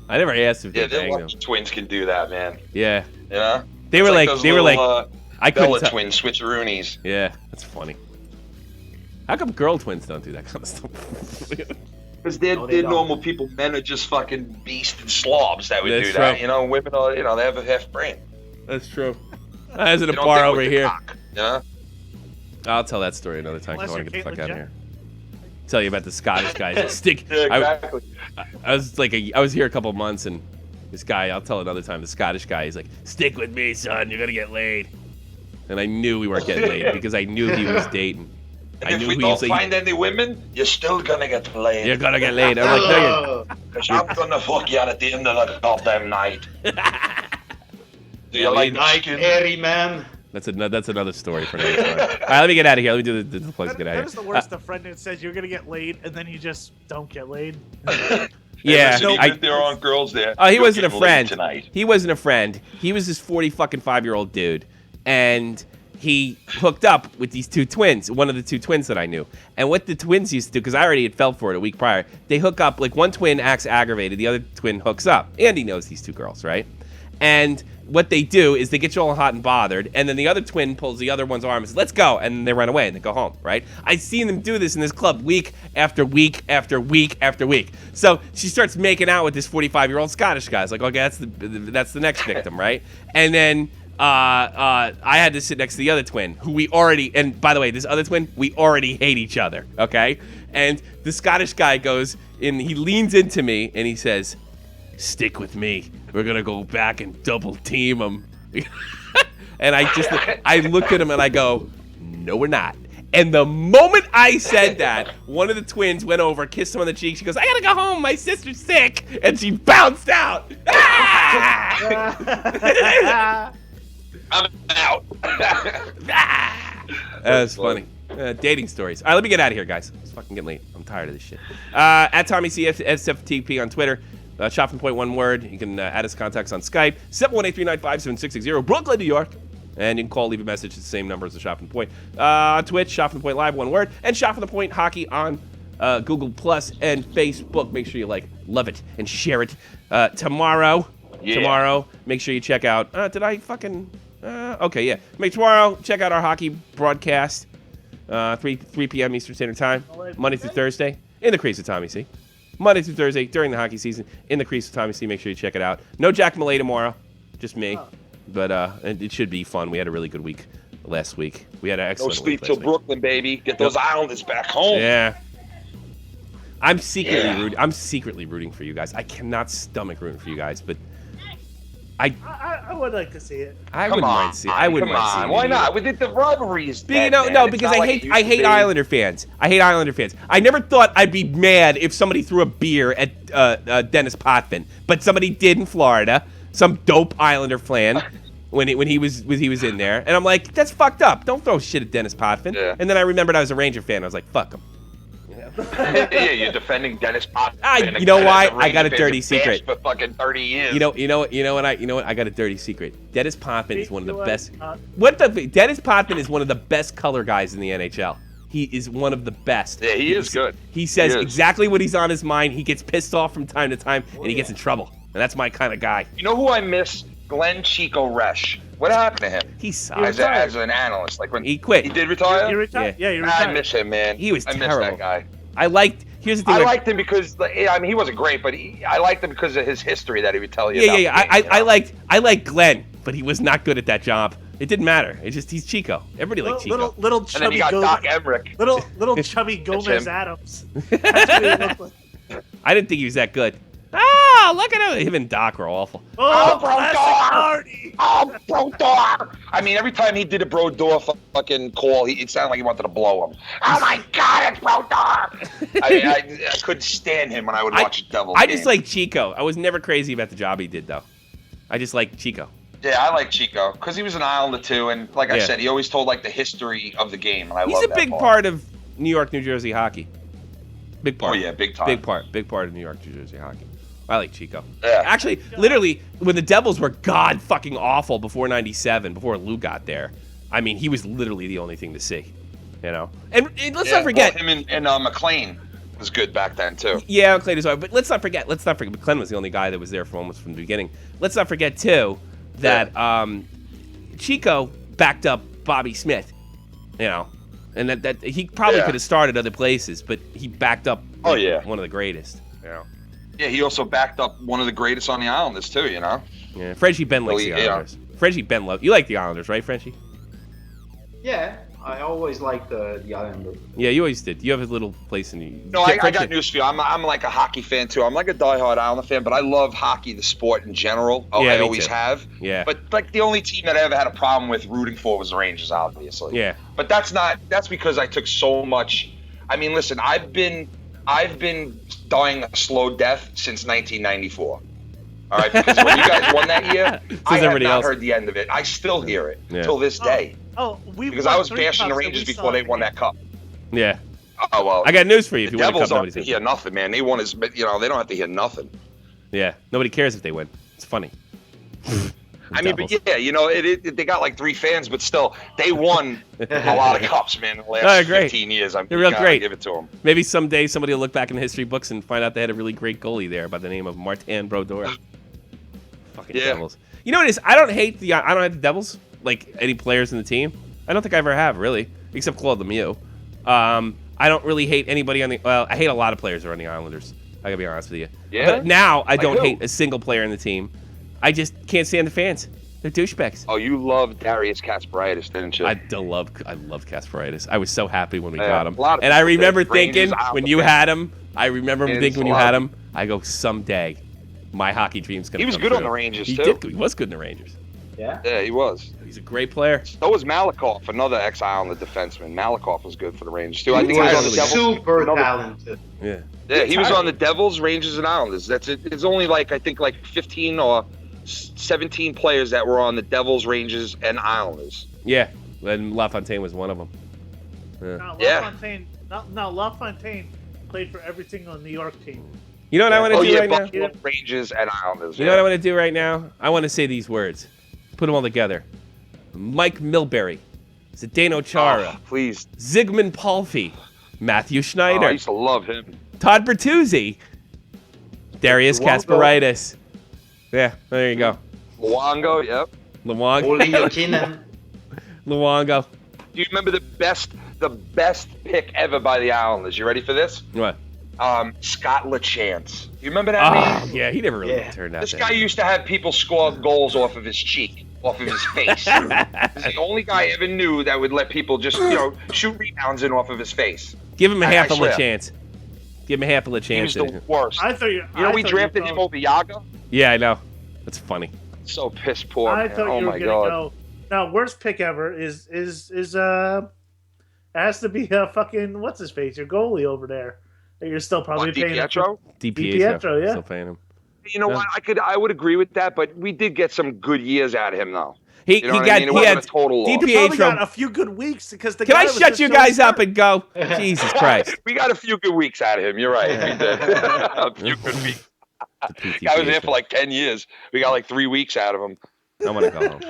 I never asked if they banged them. Twins can do that, man. Yeah. You know? They were like I couldn't Bella twin switcheroonies. Yeah, that's funny. How come girl twins don't do that kind of stuff? Because they're normal people. Men are just fucking beast and slobs that would do that. You know, women are, they have a half brain. That's true. I was at a bar over here. Cock, you know? I'll tell that story another time. I want to get the fuck out of here. Tell you about the Scottish guys that stick. Yeah, exactly. I was here a couple months, and this guy, I'll tell another time, the Scottish guy, he's like, "Stick with me, son, you're gonna get laid." And I knew we weren't getting laid because I knew he was dating. If we don't find any women, you're still gonna get laid. You're gonna get laid. I'm like, no, because I'm gonna fuck you at the end of the goddamn night. Do you like hairy man? That's another story for another time. All right, let me get out of here. Let me do the plugs. Get out of here. That is the worst. The friend that says you're gonna get laid, and then you just don't get laid. Yeah, if there aren't girls there. Oh, he wasn't a friend. Tonight. He wasn't a friend. He was this 45-year-old dude, and he hooked up with these two twins. One of the two twins that I knew. And what the twins used to do, because I already had fell for it a week prior, they hook up. Like, one twin acts aggravated, the other twin hooks up. Andy knows these two girls, right? And what they do is they get you all hot and bothered, and then the other twin pulls the other one's arm and says, "Let's go," and they run away and they go home, right? I've seen them do this in this club week after week after week after week. So she starts making out with this 45-year-old Scottish guy. It's like, okay, that's the next victim, right? And then I had to sit next to the other twin, who we already, and by the way, this other twin, we already hate each other, okay? And the Scottish guy goes, and he leans into me, and he says, "Stick with me. We're going to go back and double team them." And I look at him and I go, "No, we're not." And the moment I said that, one of the twins went over, kissed him on the cheek. She goes, "I got to go home. My sister's sick." And she bounced out. I'm out. That's funny. Dating stories. All right, let me get out of here, guys. It's fucking getting late. I'm tired of this shit. At Tommy C, SFTP on Twitter. Shot from Point, one word. You can add us contacts on Skype, 718-395-7660, Brooklyn, New York. And you can call, leave a message at the same number as the Shot from Point. On Twitch, Shot from Point Live, one word. And Shot from the Point Hockey on Google Plus, and Facebook. Make sure you love it, and share it. Tomorrow, make sure you check out. Okay, yeah. Tomorrow, check out our hockey broadcast. 3 p.m. Eastern Standard Time, Monday through Thursday, in the crease of Tommy C. Monday through Thursday during the hockey season, in the crease of Tommy C. Make sure you check it out. No Jack Malay tomorrow, just me. But it should be fun. We had a really good week last week. We had an excellent week. Go sleep till Brooklyn, baby. Get those Islanders back home. Yeah. I'm secretly rooting for you guys. I cannot stomach rooting for you guys, but I would like to see it. I wouldn't mind seeing it. Why not? We did the rivalries. Because I hate Islander fans. I hate Islander fans. I never thought I'd be mad if somebody threw a beer at Dennis Potvin, but somebody did in Florida. Some dope Islander fan when he was in there, and I'm like, that's fucked up. Don't throw shit at Dennis Potvin. Yeah. And then I remembered I was a Ranger fan. I was like, fuck him. Yeah, you're defending Dennis Potvin. You know why? I got a dirty secret. For fucking 30 years. You know what? I got a dirty secret. Dennis Potvin is one of the best. Dennis Potvin is one of the best color guys in the NHL. He is one of the best. Yeah, he is good. He says exactly what he's on his mind. He gets pissed off from time to time, and he gets in trouble. And that's my kind of guy. You know who I miss? Glenn Chico Resch. What happened to him? He sucked. As an analyst. When he quit. He did retire? He retired. Yeah, he retired. I miss him, man. He was terrible. I miss that guy. Here's the thing. I liked him because, he wasn't great, but I liked him because of his history that he would tell you about. Yeah. I liked Glenn, but he was not good at that job. It didn't matter. It's just he's Chico. Everybody liked Chico. Little chubby. And then you got Doc Emmerich. Little chubby Gomez Adams. That's what he looked like. I didn't think he was that good. Oh, look at him. Him and Doc are awful. Oh, Brodeur! Oh, Brodeur! I mean, every time he did a Brodeur fucking call, it sounded like he wanted to blow him. Oh my God, it's Brodeur! I couldn't stand him when I would watch Devils. I just like Chico. I was never crazy about the job he did, though. I just like Chico. Yeah, I like Chico because he was an Islander too, and like I said, he always told the history of the game, and I love that. He's a big part of New York, New Jersey hockey. Big part. Oh yeah, big time. Big part of New York, New Jersey hockey. I like Chico. Yeah. Actually, literally, when the Devils were god fucking awful before '97, before Lou got there, I mean, he was literally the only thing to see, you know. And let's not forget him and McLean was good back then too. Yeah, McLean is right, but let's not forget. McLean was the only guy that was there almost from the beginning. Let's not forget too that Chico backed up Bobby Smith, you know, and that he probably could have started other places, but he backed up. One of the greatest, you know. Yeah, he also backed up one of the greatest on the Islanders too, you know. Yeah, Frenchie Ben likes the Islanders. Frenchie Ben you like the Islanders, right, Frenchie? Yeah, I always liked the Islanders. Yeah, you always did. You have a little place in you. No, I got news for you. I'm like a hockey fan too. I'm like a diehard Islander fan, but I love hockey, the sport in general. I always have. Yeah. But like the only team that I ever had a problem with rooting for was the Rangers, obviously. Yeah. But that's because I took so much. I mean, listen, I've been dying a slow death since 1994. All right, because when you guys won that year, I have not heard the end of it. I still hear it till this day. Because I was bashing the Rangers before they won that cup. Yeah. Oh well. I got news for you. If you the win Devils the cup, don't have to hear nothing, man. They won they don't have to hear nothing. Yeah. Nobody cares if they win. It's funny. I mean, but yeah, you know, they got like 3 fans, but still, they won a lot of cups, man, in the last 15 years. They're real great. Give it to them. Maybe someday somebody will look back in the history books and find out they had a really great goalie there by the name of Martin Brodeur. Fucking Devils. You know what it is? I don't hate the Devils, like any players in the team. I don't think I ever have, really, except Claude Lemieux. I don't really hate anybody I hate a lot of players who are on the Islanders. I gotta be honest with you. Yeah. But now I don't hate a single player in the team. I just can't stand the fans. They're douchebags. Oh, you love Darius Kasparaitis, didn't you? I love Kasparaitis. I was so happy when we got him. And I remember thinking when you had him, I go, someday my hockey dream's going to come He was good on the Rangers, too. He was good in the Rangers. Yeah? Yeah, he was. He's a great player. So was Malakoff, another ex-Islander defenseman. Malakoff was good for the Rangers, too. I think he was on the Devils. Super talented. Yeah. Yeah, he was on the Devils, Rangers, and Islanders. That's it. It's only I think 15 or 17 players that were on the Devils, Rangers, and Islanders. Yeah, and LaFontaine was one of them. LaFontaine played for every single New York team. You know what I want to do right Buffalo, now? Rangers, and Islanders. You know what I want to do right now? I want to say these words. Put them all together. Mike Milbury, Zdeno Chara, please, Zygmunt Palffy, Matthew Schneider. I used to love him. Todd Bertuzzi. Darius Kasparaitis. Yeah, there you go. Luongo, yep. Luongo. Luongo. Do you remember the best pick ever by the Islanders? You ready for this? What? Scott LaChance. You remember that name? Yeah, he never really turned out. This guy used to have people score goals off of his cheek, off of his face. He's the only guy I ever knew that would let people just, shoot rebounds in off of his face. Give him a half of a chance. Give him a half of a chance. He was the worst. I thought we drafted him over Yaga? Yeah, I know. That's funny. So piss poor. I Man. thought Oh you were my gonna god. go. No, worst pick ever is has to be fucking what's his face, your goalie over there. That you're still probably paying him. DiPietro, yeah. Still paying him. You know what? I would agree with that, but we did get some good years out of him though. He had a total loss. DiPietro got a few good weeks because the Can guy I was shut just you so guys hurt. up and go? Jesus Christ. We got a few good weeks out of him. You're right. We did. A few good weeks. Guy was there for like 10 years. We got like 3 weeks out of him. I want to go home.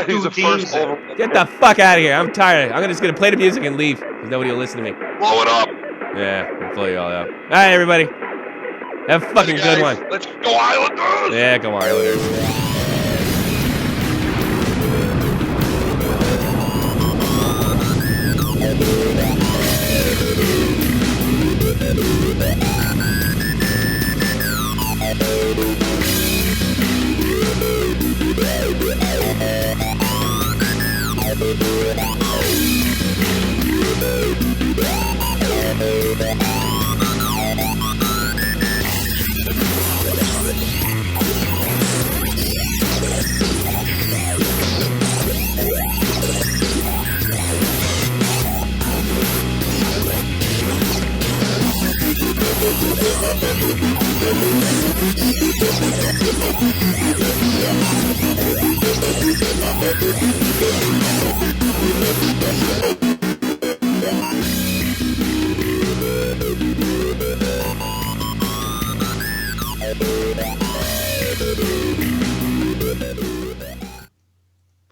He's the first Get the fuck out of here. I'm tired. I'm just going to play the music and leave because nobody will listen to me. Blow it up. Yeah, we'll blow you all out. All right, everybody. Have a fucking good one. Let's go Islanders. Yeah, go Islanders.